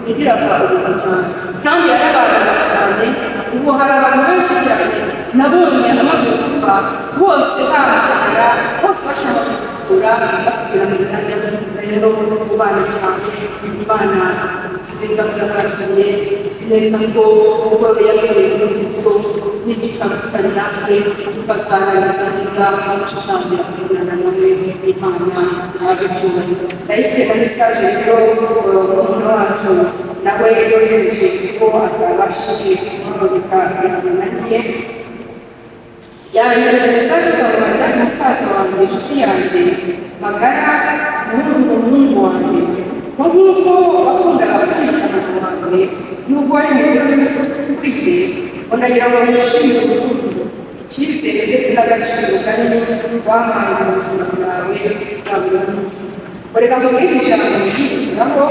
yagiraga ubuntu cyane kandi yarabanaga cyane ubu hari abantu benshi cyane nabonye amaze gupfa bose bahamagara bose bashaka kudusura batubwira ngo bitajya rero ubana cyane Imana sineza kudakaranye sineza ko ubwo yapfuye muri Kristo nitutamusana natwe tukasananiza neza tuzongera kubonana nawe Imana y'agaciro ndayifite na message rero umuntu wacu nawe yohereje ko atabashije kuboneka yamunaniye yanyereje message kwa Maridadi musaza wanjye inshuti yanjye magara n'umuhungu wanjye nk'uko wakundaga kwitana mu wanjye n'ubwo wari mukuru kuri te unagira ngo wishimire urukundo icyizere ndetse n'agaciro kanini wampaye mu buzima bwawe bwa buri munsi ureka ngo mwiri ijambo ryibukiraho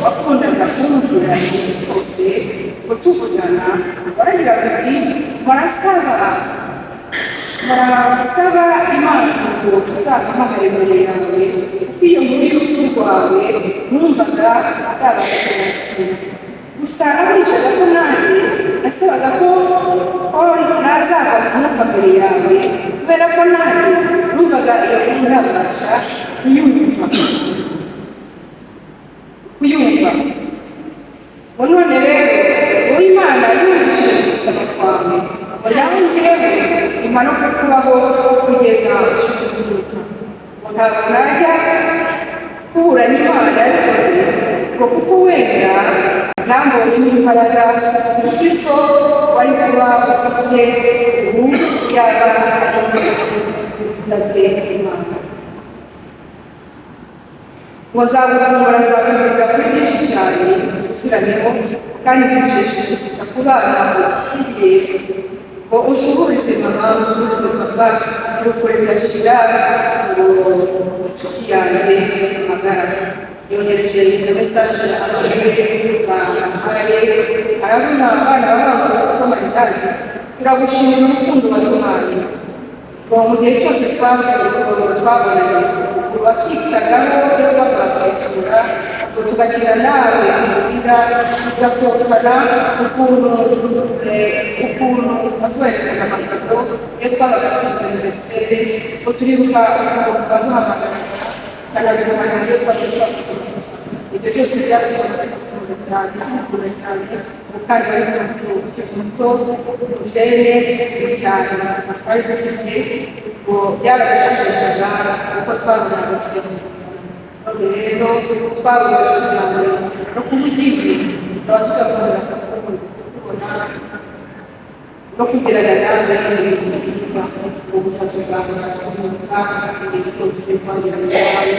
wakundaga kumvira igihe cyose utuvugana waragira uti murasaba Imana ngo izaguhamagare imbere yawe kuko iyo nkuru y'urupfu rwawe numvaga utabasha kubakira gusa nabicaga ko nanjye nasabaga ko nazaza kumwuka mbere yawe kubera ko nanjye numvaga iyo nkuru ntabasha kuyumva ngo none rero wowe Imana yumvishe gusaba kwawe ngo nawe njyewe impanuka kubaho kugeza ushize kuvuka ngo ntabwo najya kubura n'Imana yabikoze ngo kuko wenda yambonyemo imbaraga ziruta izo wari kuba ufite ubu yaba ari witabye Imana ngo nzagukumbura nzagukumbura kuri byinshi cyane tuziranyeho kandi bwisheje gusita ku bana usigiye ngo usuhurize mama usuhurize papa turukure gashira ngo inshuti yanjye magara yohereje iyo message abagore bahaye arabona abana b'abana bafite Maridadi turagushimira urukundo waduhaye ngo mu gihe cyose twabonanye uba twitagaho iyo twazaza gusura tugagira nawe kugira tugasohokana ukuntu batwoherezaga amafoto iyo twabaga tugize aniveriseri ko turibuka baduhamagara ukanabiduhana iyo twagiye twakoze amakosa ibyo byose byatumaga dukunda cyane kandi bari tukiri muto ujene cyane twari dufite ngo byaradushimishije kuko twabonaga tujya mu rero twabonye cyane no kumugirira tukaba tutazongera kubona no kugirana nawe ibintu byiza ubusa tuzabona kuvuga ibintu byose twagirana nawe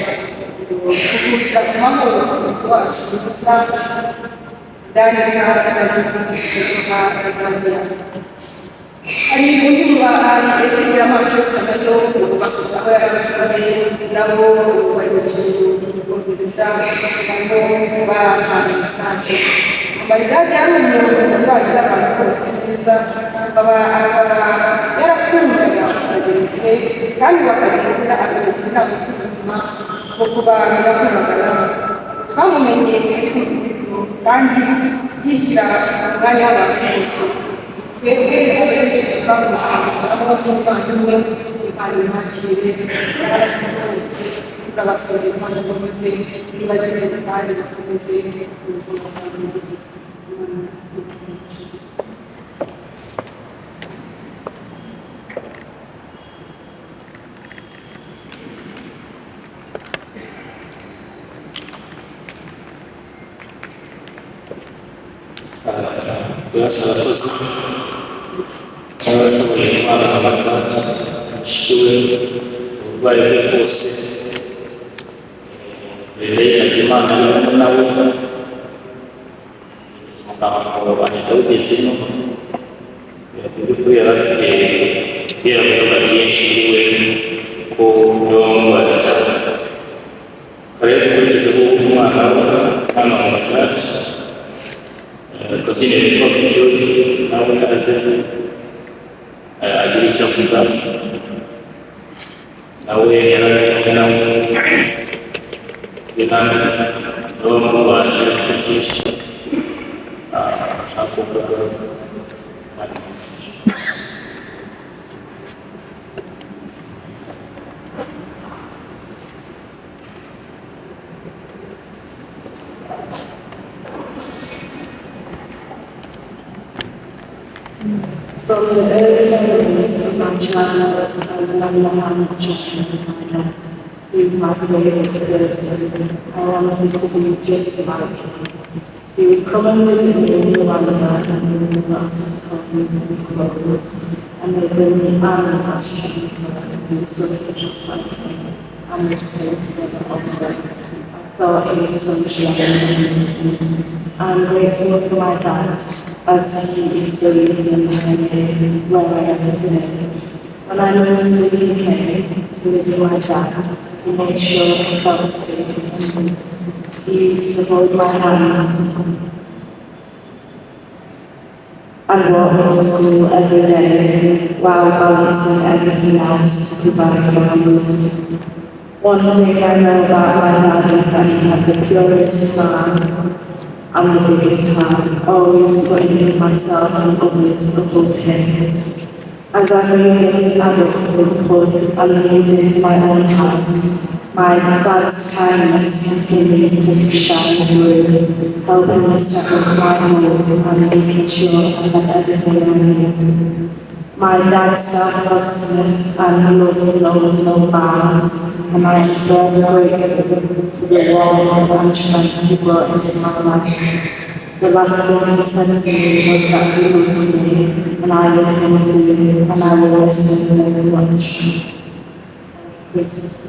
kuguca ku mahoro umuco wacu mwiza ndani hari undi mubahari ekipi ya Manchester nayo basuka aho yaracuye nabo bari gukinira nabo bahaye mesaje amarigade ari umuntu bagira abantu bose neza akaba yarakundaga bagenzi be kandi bakagira akabagira inama z'ubuzima bwo kubana bakorana twamumenye kandi yishyira umwanya w'abantu bose twebwe abenshi twamusanga nk'umuvandimwe imana imwakire n'abasize bose turabasabira imana bakomeze nibagirire kandi bakomeze ubuzima bwabo. turasaba abakozi n'abashoboye kubana n'abadata bashikiwe uburwayi bwe bwose yitabye Imana ari kumwe nawe umugabo agenda awugezemo mu by'ukuri yari afite ibirabura byinshi kuri we ko bamubaza cyane karere dukurikijeho umwana we hano mu mashati kabyiniro yitwa Kicyuri nawe aze agira icyo avuga nawe yaratumwe nawe kandi nabo bamubaje afite byinshi ashaka kuvuga From the early memories of my childhood, I remember how much I loved my dad. He was my favorite person. I wanted to be just like him. He would come and visit me in Rwanda and bring me lots of toys and clothes, and they'd bring me army costumes so I could be something just like him, and we'd play together all day. I thought he was such a amazing. I'm grateful for my dad, as he is the reason I am where I am today. When I moved to the UK to live with my dad, he made sure I felt safe and he used to hold my hand and walk me to school every day while balancing everything else to provide for us. One thing I know about my dad is that he had the purest heart and the biggest heart, always putting myself and others above him. As I moved into adulthood and moved into my own house, my dad's kindness continued to shine through, helping me set up my home and making sure I had everything I needed. My dad's selflessness and love knows no bounds, and I am very grateful for the warmth and strength he brought into my life. The last thing he said to me was that he loved me, and I love him too, and I will miss him very much. Please.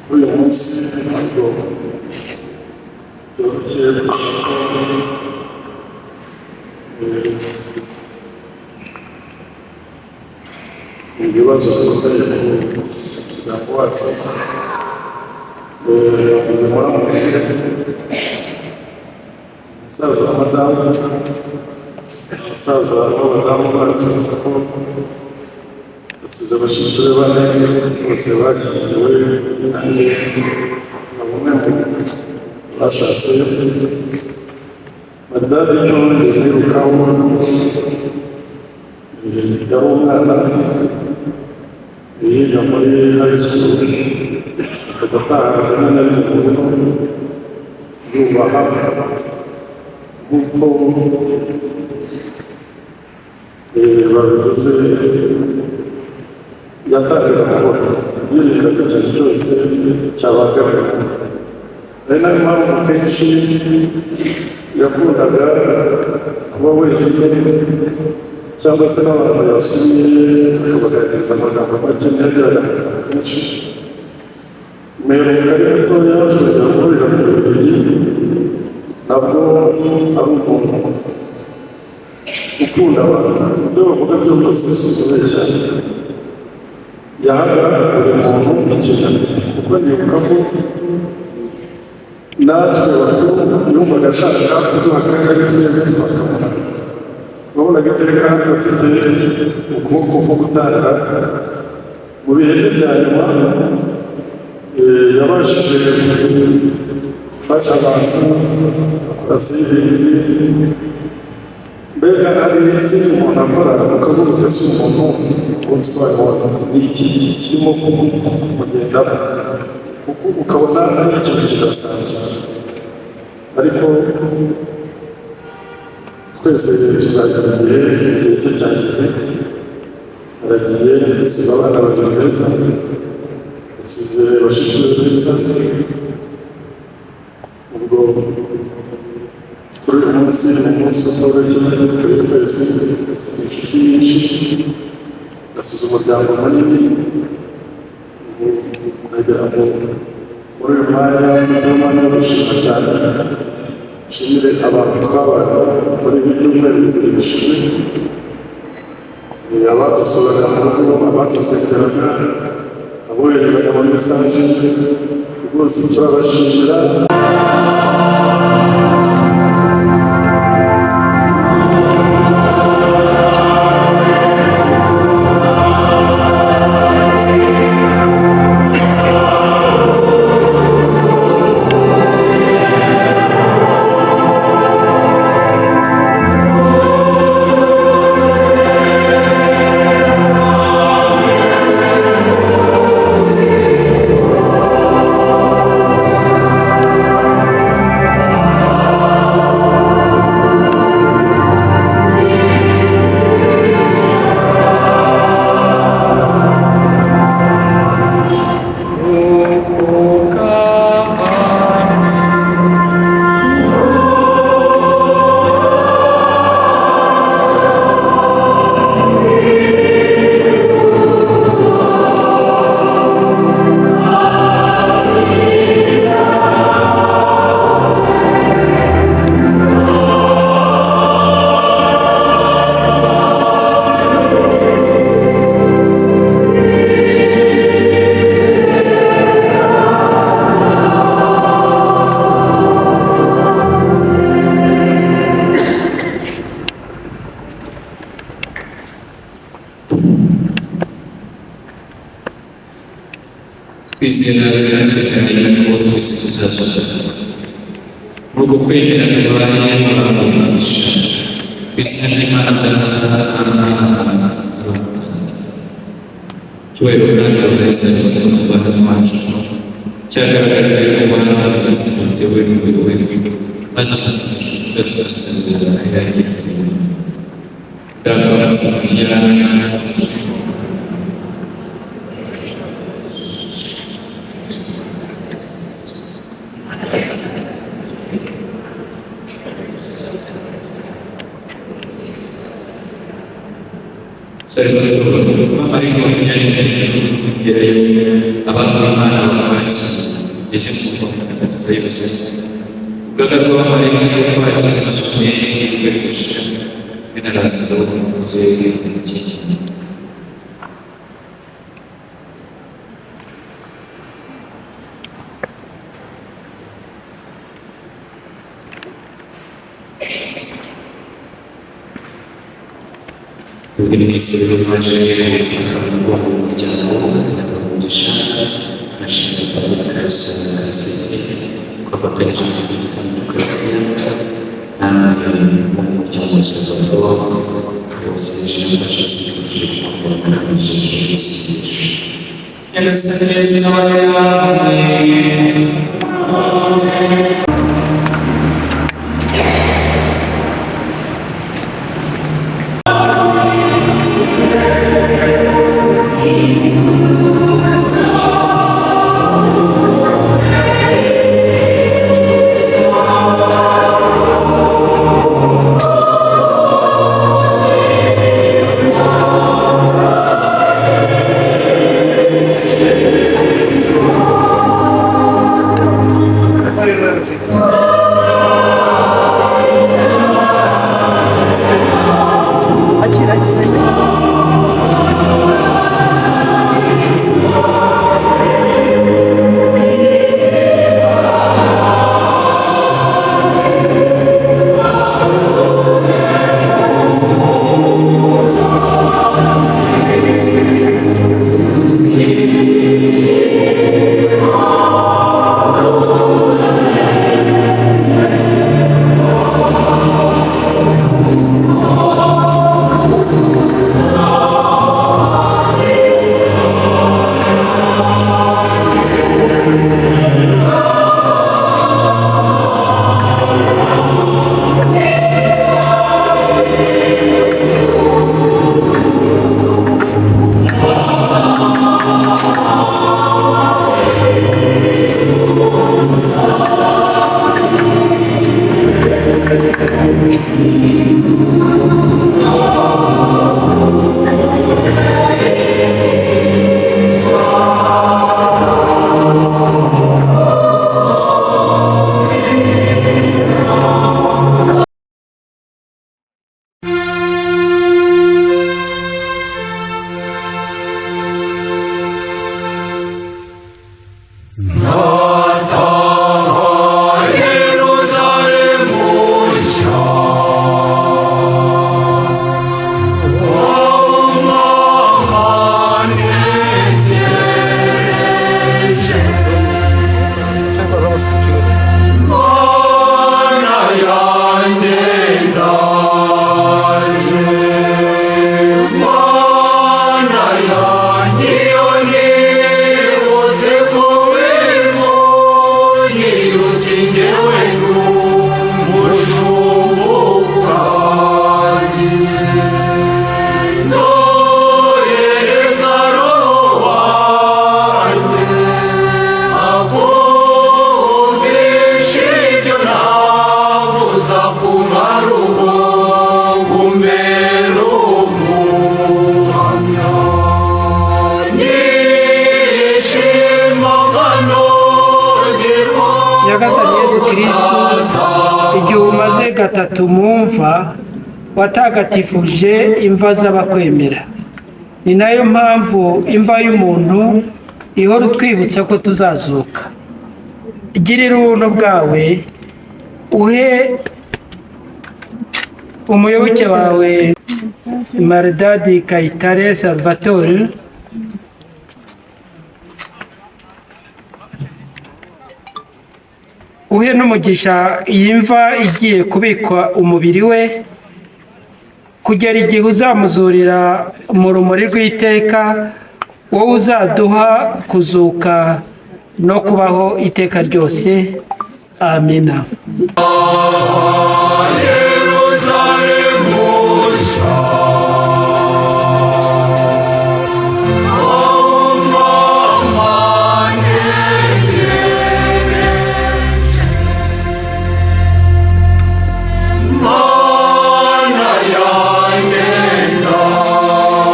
kuri uyu munsi ntabwo byoroshye gushaka ibibazo bikomeye ku muryango wacu bakoze muri amurike umusaza w'amadamu umusaza w'abadamu bacu kuko basize abashinzwe be bane bose bashyingiwe nanjye na bumwe mu bashatse madadi cyo ngiye nirukaho yari umwana yiga muri high school akajya ataha rimwe na rimwe mu rugo yubaha nk'uko babivuze yatangira amahoro yirindaga ikintu cyose cyabagamira ari nayo mpamvu kenshi yakundaga kuba wenyine cyangwa se n'abantu yasuye akabaganiriza amagambo make ntiyagiraga menshi meruka ari mutoya tukajya guhurira mu birori nabwo ari umuntu ukunda abantu ibyo bavuga byose si ukubeshya yahaga buri muntu ikintu afite kuko nibuka ko natwe bakuru yumvaga ashaka kuduha kandi ari twebwe twakamuha wabonaga iteka afite ukuboko ko gutanga mu bihe bye bya nyuma yabashije gufasha abantu akora serivisi mbega hari isi umuntu akora ukavuga uti si umuntu umunsi wabibona ni iki kirimo kumugendamo ukabona ari ikintu kidasanzwe ariko twese tuzagira igihe cye cyageze aragiye asize abana babiri beza asize bashiki be beza ubwo kuri uyu munsi ni umunsi utoroshye kuri twese asize inshuti nyinshi asize umuryango munini nagira ngo muri uyu mwanya mfite umwanya wo gushima cyane nshimire abantu twabaye muri ibi byumweru bibiri bishize abadusuraga mu rugo abadusengeraga aboherezaga ama mesaje rwose turabashimira kwizera kandi ko twese tuzasoza muri uko kwemera tubaye umugisha ku izina ry'Imana Data n'Umwana cyubahiro kandi bahereza mu Rwanda rwacu cyagaragajwe n'Umwana bitewe n'umubiri we maze amasengesho tugasezera ayagira ndagabanza Salvatore bamarayika bakujyana mu ijuru kugerayo abantu b'Imana bakwakira ugeze mu murwa mutagatifu wa Yerusalemu. Urugaga rw'abamarayika bakwakira basomye n'ibirwa ridashira bene Lazaro umuze w'umukene. Ubwinisi bw'amaje gufata umugongo w'umuryango nyakumugisha arashimira Padiri Kalisa Kasete twafatanyije mu gitambo Christian namwe mu muryango wa Salvatore bose bishimira bashishikirije kumukora kandi jeje isengesho. Nyagasani Yesu n'abana namwe. Nyagasani Yesu Kristo igihe umaze gatatu mu mva watagatifuje imva z'abakwemera. Ni nayo mpamvu imva y'umuntu ihora utwibutsa ko tuzazuka. Girira ubuntu bwawe uhe umuyoboke wawe Maridadi Kayitare Salvatore uhe n'umugisha iyi mva igiye kubikwa umubiri we kugera igihe uzamuzurira mu rumuri rw'iteka, wowe uzaduha kuzuka no kubaho iteka ryose. Amina. Mana yanjye ndaje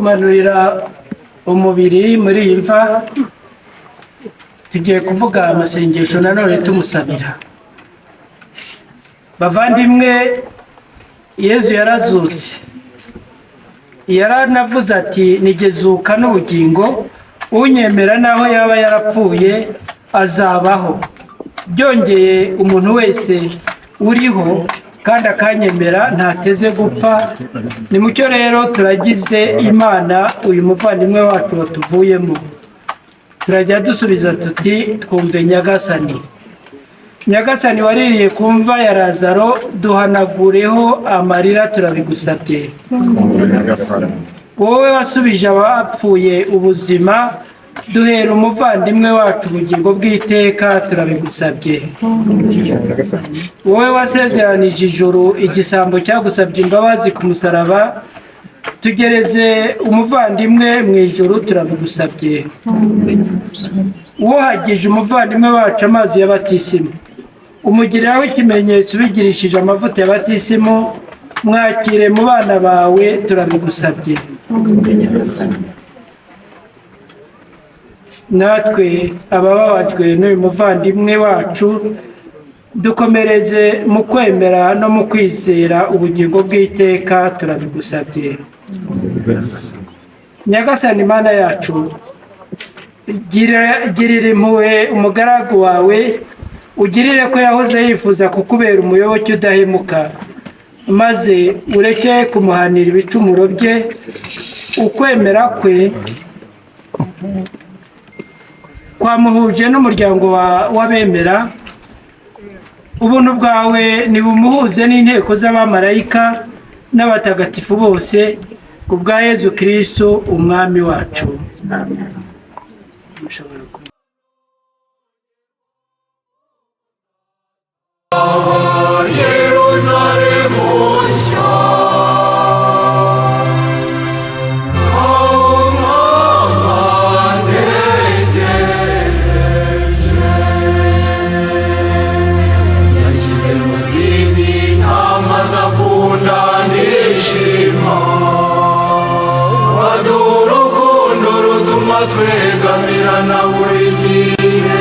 kumanurira umubiri muri iyi mva tugiye kuvuga amasengesho nanone tumusabira. Bavandimwe, Yezu yarazutse, yaranavuze ati nigezuka n'ubugingo, unyemera naho yaba yarapfuye azabaho. Byongeye umuntu wese uriho kandi akanyemera ntateze gupfa. Ni mucyo rero turagize Imana uyu muvandimwe wacu watuvuyemo. Turajya dusubiza tuti twumve Nyagasani. Nyagasani waririye ku mva ya Lazaro, duhanagureho amarira turabigusabye. Wowe wasubije abapfuye ubuzima, duhera umuvandimwe wacu ubugingo bw'iteka turabigusabye. Wowe wasezeranije ijuru igisambo cyagusabye imbabazi ku musaraba, tugereze umuvandimwe mu ijuru turabigusabye. Wohagije umuvandimwe wacu amazi ya batisimu, umugiriraho ikimenyetso ubigirishije amavuta ya batisimu, mwakire mu bana bawe turabigusabye. Natwe abababajwe n'uyu muvandimwe wacu, dukomereze mu kwemera no mu kwizera ubugingo bw'iteka turabigusabye. Nyagasani Mana yacu, girira impuhwe umugaragu wawe, ugirire ko yahoze yifuza kukubera umuyoboke udahemuka, maze ureke kumuhanira ibicumuro bye. Ukwemera kwe kwamuhuje n'umuryango w'abemera, ubuntu bwawe nibumuhuze n'inteko z'abamarayika n'abatagatifu bose, ku bwa Yezu Kristo umwami wacu. Yerusalemu nshya, aho mama ntegereje, yashyize mu zindi ntama zakunda nishima, waduha urukundo rutuma twegamirana buri gihe.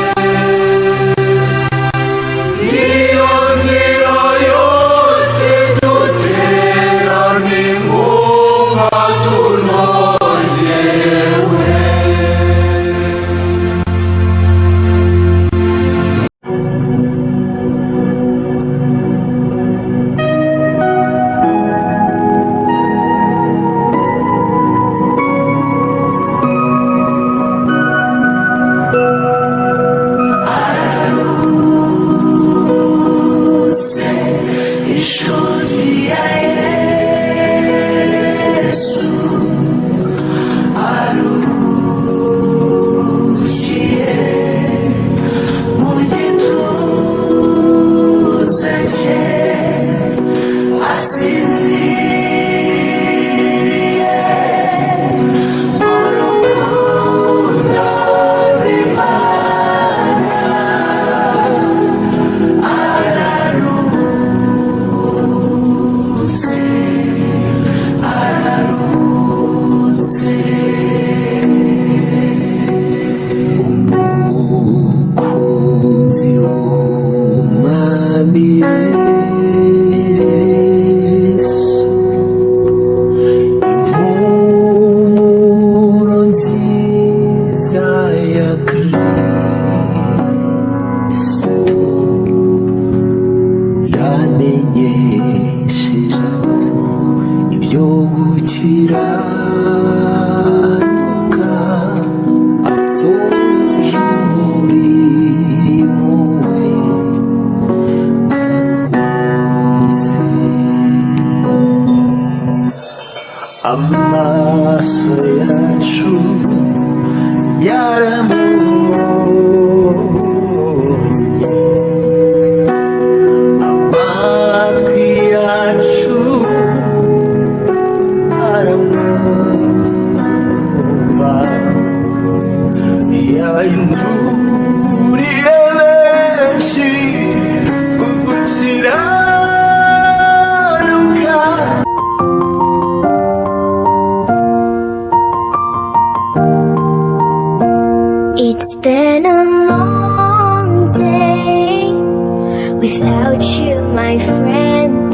Amaso yacu yaramubonye, amatwi yacu aramwumva, yahinduriye benshi ku gukiranuka. without you, my friend.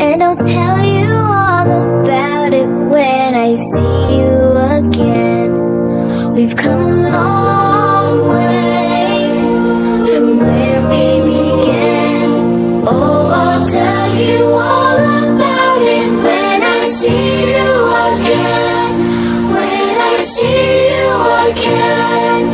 And I'll tell you all about it when I see you again. We've come a long way from where we began. Oh, I'll tell you all about it when I see you again. When I see you again.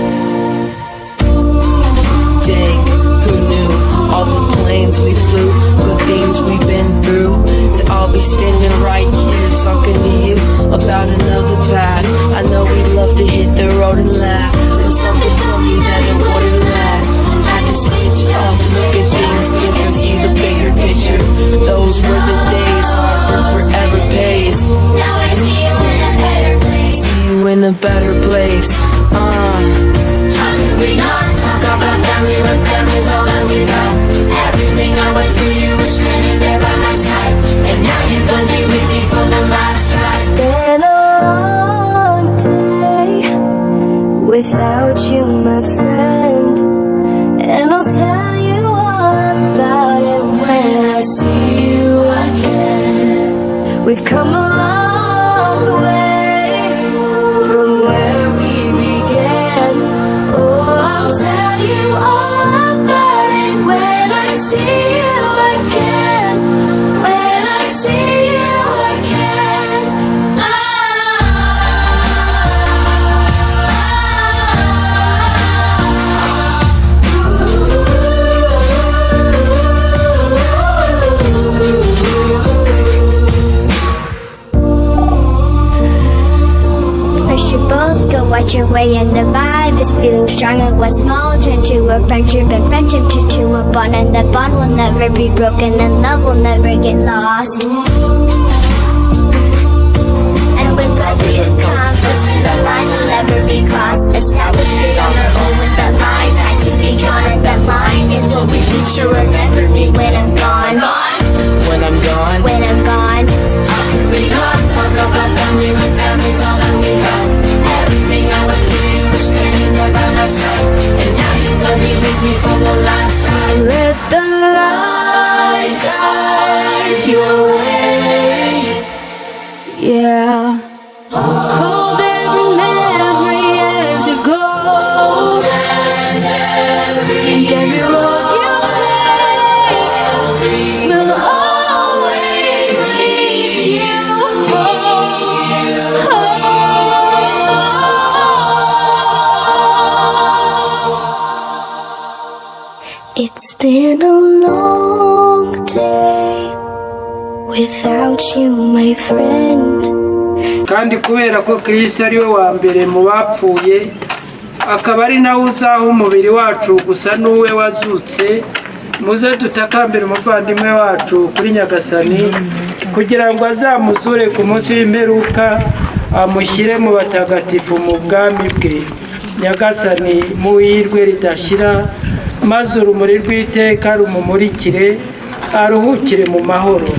Dang, who knew all the planes we flew, good things we've been through, that I'll be standing right here talking to you about another path. I know we love to hit the road and laugh, but something told me that it wouldn't last. Had to switch up, look at things different, see the bigger picture. Those were the days, hard work forever pays. Now I see you in a better place. See you in a better place. How could we not talk about family when family's all that we got? Everything I went through, you were standing there by my side, and now you're gonna be with me for the last ride. It's been a long day without you, my friend, and I'll tell you all about it when I see you again. We've come a long way from where we began. Oh, I'll tell you all about it when I see you again. When I see you again. I should both go watch your way, and the vibe is feeling stronger. What's small turn to a friendship, and friendship turn to a bond, and that bond will never be broken, and love will never get lost. And when brotherhood comes, the line will never be crossed. Established it on our own with that line had to be drawn, and that line is what we need to remember me when I'm gone. When I'm gone, When I'm gone. How could we not talk about family when family's all that we got? Everything I went through, you were standing there by my side, and now you're gonna be with me for the last time. Let the light guide your way. Yeah. Hold every memory as you go, and every road you take will always lead you home. It's been a long day without you, my friend. kandi kubera ko Kristo ari we wa mbere mu bapfuye, akaba ari nawe uzaha umubiri wacu gusa n'uwe wazutse, muze dutakambire umuvandimwe wacu kuri Nyagasani kugira ngo azamuzure ku munsi w'imperuka, amushyire mu batagatifu mu bwami bwe. Nyagasani mu ihirwe ridashira, maze urumuri rw'iteka rumumurikire, aruhukire mu mahoro.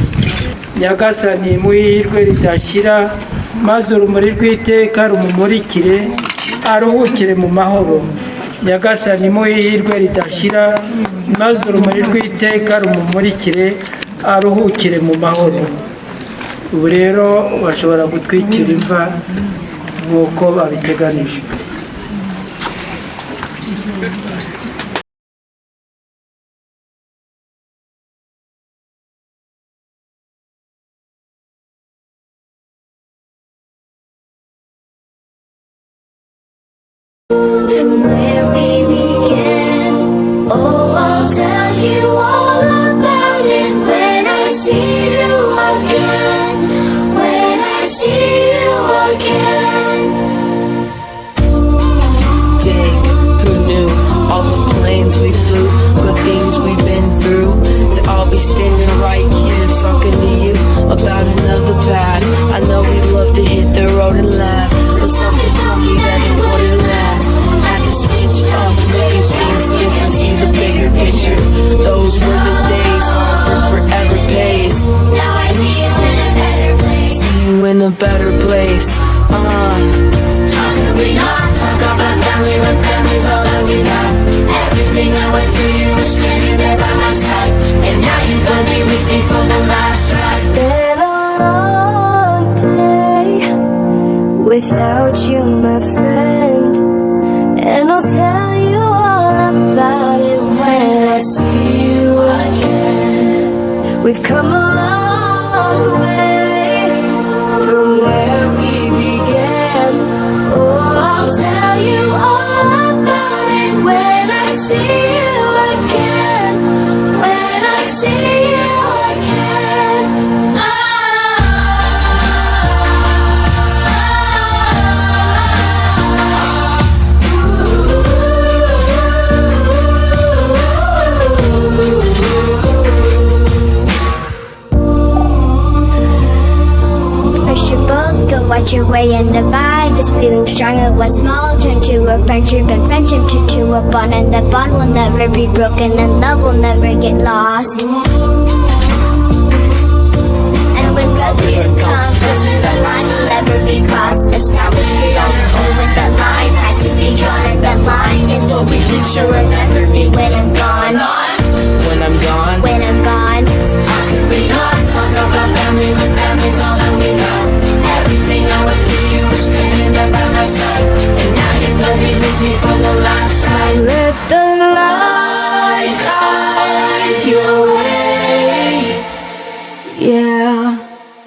Nyagasani mu ihirwe ridashira, maze urumuri rw'iteka rumumurikire, aruhukire mu mahoro. Nyagasani mu ihirwe ridashira, maze urumuri rw'iteka rumumurikire, aruhukire mu mahoro. Ubu rero bashobora gutwikira imva nk'uko babiteganije. From where we began, oh, I'll tell you all about it when I see you again. When I see you again. dang, who knew all the planes we flew, good things we've been through, that I'll be standing right here talking to you about another path. I know we love to hit the road and laugh, but something told me that it wouldn't last. Had to switch up, look at things different, see the bigger picture. Those were the days, hard work forever pays. Now I see you in a better place. See you in a better place. How could we not talk about family when family's all that we got? Everything I went through, you were standing there by my side, and now you're gonna be with me for the last ride. It's been a long day without you, my friend, and I'll tell you all about it when I see you again. We've come a long way from where we began. Oh, I'll tell you all about it when I see you again. When I see you again. First you both go watch your way and the vibe is feeling stronger. What's small turn to a friendship and friendship turn to a bond, and the bond will never be broken and love will never get lost. And when brotherhood comes, the line will never be crossed. Established it on our own when the line had to be drawn, and the line is what we reach, so remember me when I'm gone. When I'm gone, When I'm gone. How could we not talk about family when family's all that we got? Everything I went through, you were standing there by my side, and now you're gonna be with me for the last time. Let the light guide your way. Yeah.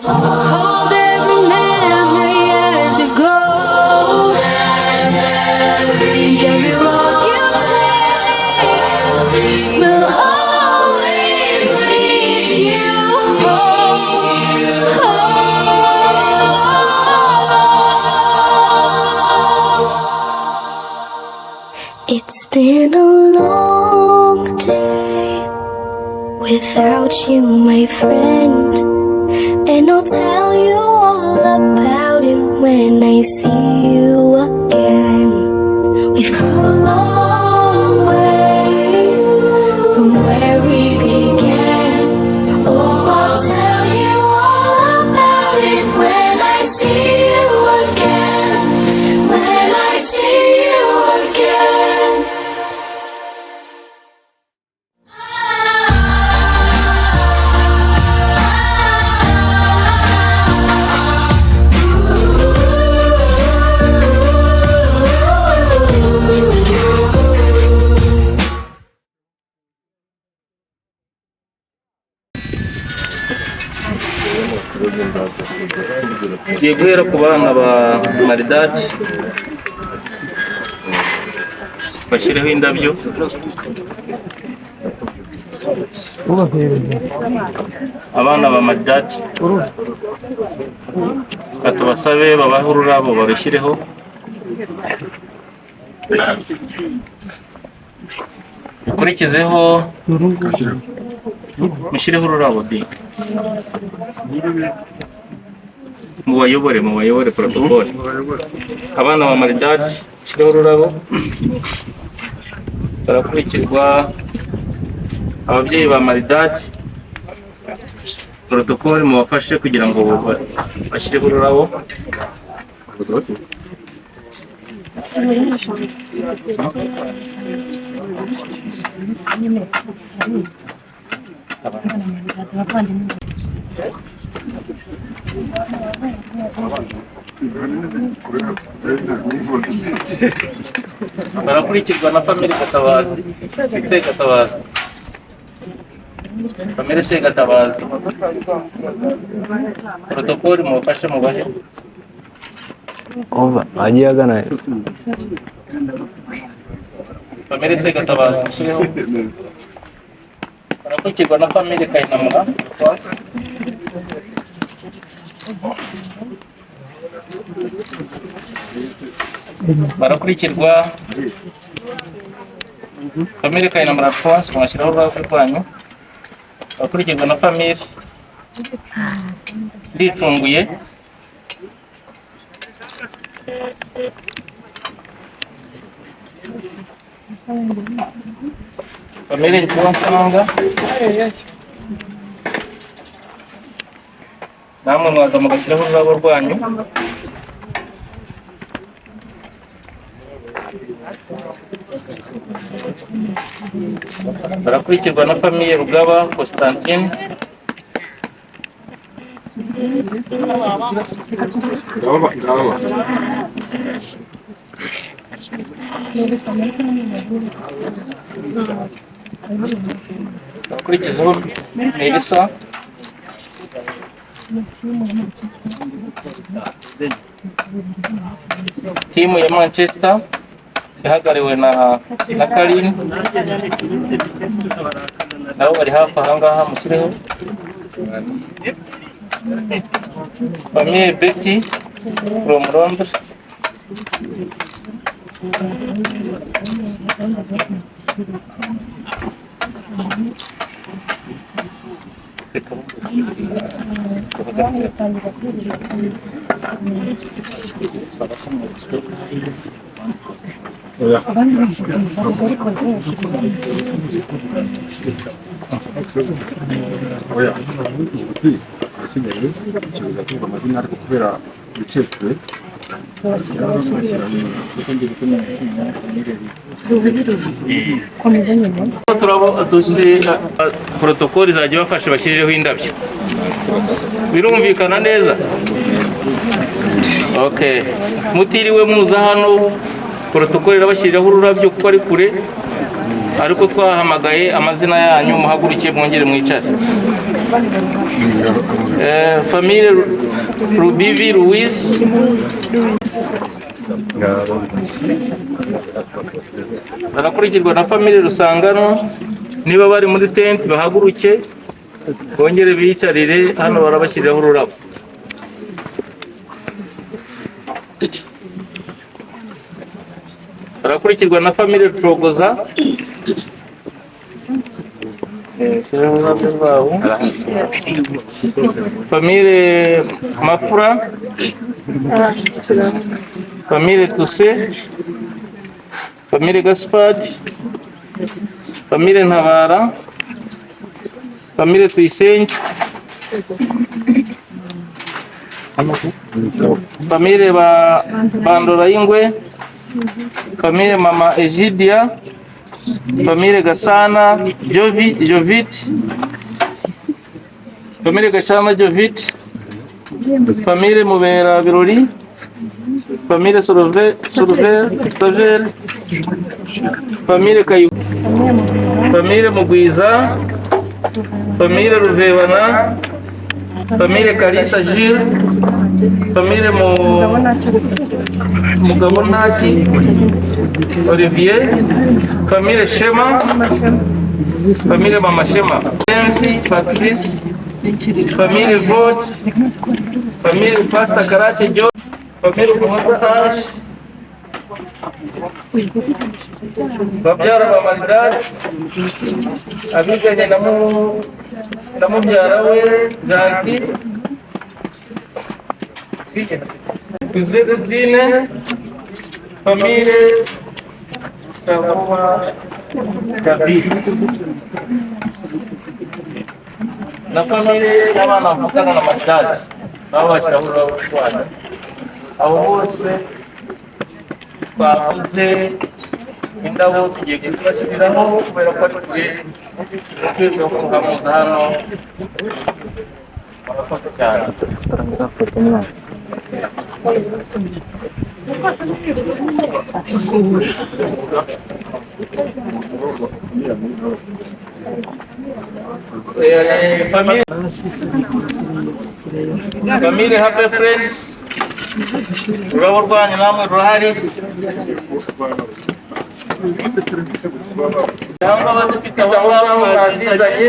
Hold every memory as it goes. And every road you take will always lead you home. It's been a long day without you, my friend, and I'll tell you all about it when I see you again. We've come a long way from where we began. Oh, I'll tell you all about it when I see you again. When I see you again. tugiye guhera ku bana ba Maridadi bashyireho indabyo. Abana ba Maridadi batubasabe babahe ururabo barushyireho. Ukurikizeho mushyireho ururabo di mubayobore protokole. Abana ba Maridadi mushyireho ururabo, barakurikirwa ababyeyi ba Maridadi. Protokole mubafashe kugira ngo bashyireho ururabo. Barakurikirwa na family Gatabazi, Sexy Gatabazi, family se Gatabazi. Protokole mubafashe mubahe. Ova, aje agana. Family se Gatabazi mushireho. Barakurikirwa na family Kayinamura. Barakurikirwa family Kayinamura Twas mwashyiraho ururabo rwanyu. Barakurikirwa na family Ndicunguye. Family Nkuwansanga. Namwe mwaza mugashyiraho ururabo rwanyu. barakurikirwa na famiye Rugaba Constantine. Bakurikizaho Melissa. Timu ya Manchester ihagariwe na Karin, nabo bari hafi aha ngaha mu kireho. Famille Betty from Londres. Protokoli zajya bafashe bashyirireho indabyo. Birumvikana neza? Okay. Mutiriwe muza hano, protokoli irabashyiriraho ururabyo kuko ari kure, ariko twahamagaye amazina yanyu muhagurukiye mwongere mwicare. Famille Rubivi Louise. Barakurikirwa na famille Rusangano. Niba bari muri tent bahaguruke bongere biyicarire hano, barabashyiriraho ururabo. Barakurikirwa na famille Trogoza. Famille Mafura. Famille Tuse. Famille Gaspard. Famille Ntabara. Famille Tuyisenge. Famille Bandora Ingwe. Famille Mama Egidia. Famille Gasana Jovit. Famille Gasana Jovit. Famille Mubera Birori. Famille Saver. Famille Kayu. Famille Mugwiza. Famille Ruvebana. Famille Kalisa Gilles. Famille Mugabonaki Olivier. Famille Shema. Famille Mama Shema. Patrice. Famille Vote. Famille Pastor Karache Joe. Famille Muhammad Ash. Babyara ba Magdal. Abiganye na mubyara we Janti. Kuzine. Famille David. Na famille y'abana bavukana na Magdal. Nabo bashyiraho urwanda. Abo bose bavuze indabo tugiye kubashyiriraho kubera ko ari kure yo kuhamuza hano. Murakoze cyane. Famille Happy Friends. Urabo rwanyu namwe rurahari. Cyangwa badafite aho bazizanye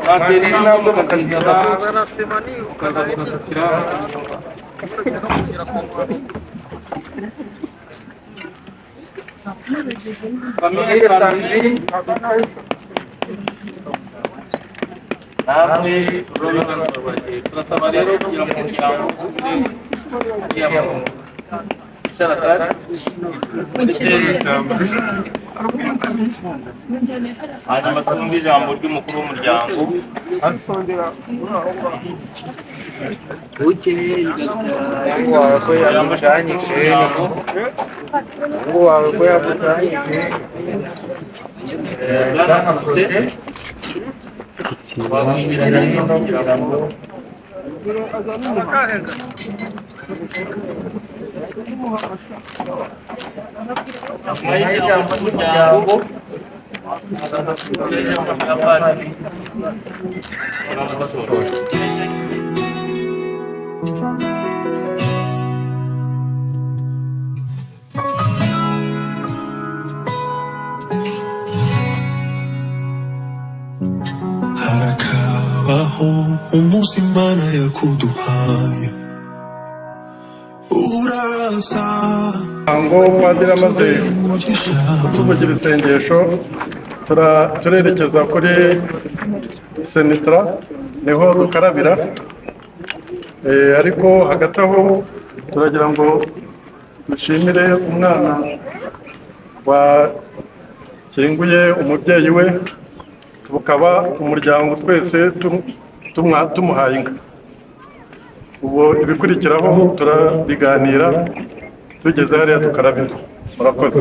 batera intambwe bakazizana. Famille Sandrine. Namwe turasaba rero kugira ngo umuryango hanyuma twumve ijambo ry'umukuru w'umuryango. harakabaho umunsi Imana yakuduhaye urasa ngo padiri amaze kutuvugira isengesho turerekeza kuri senitra niho dukarabira, ariko hagati aho turagira ngo dushimire umwana wakinguye umubyeyi we, tukaba umuryango twese tumuhaye inka. ubu ibikurikiraho turabiganira tugeze hariya tukarabira. Murakoze.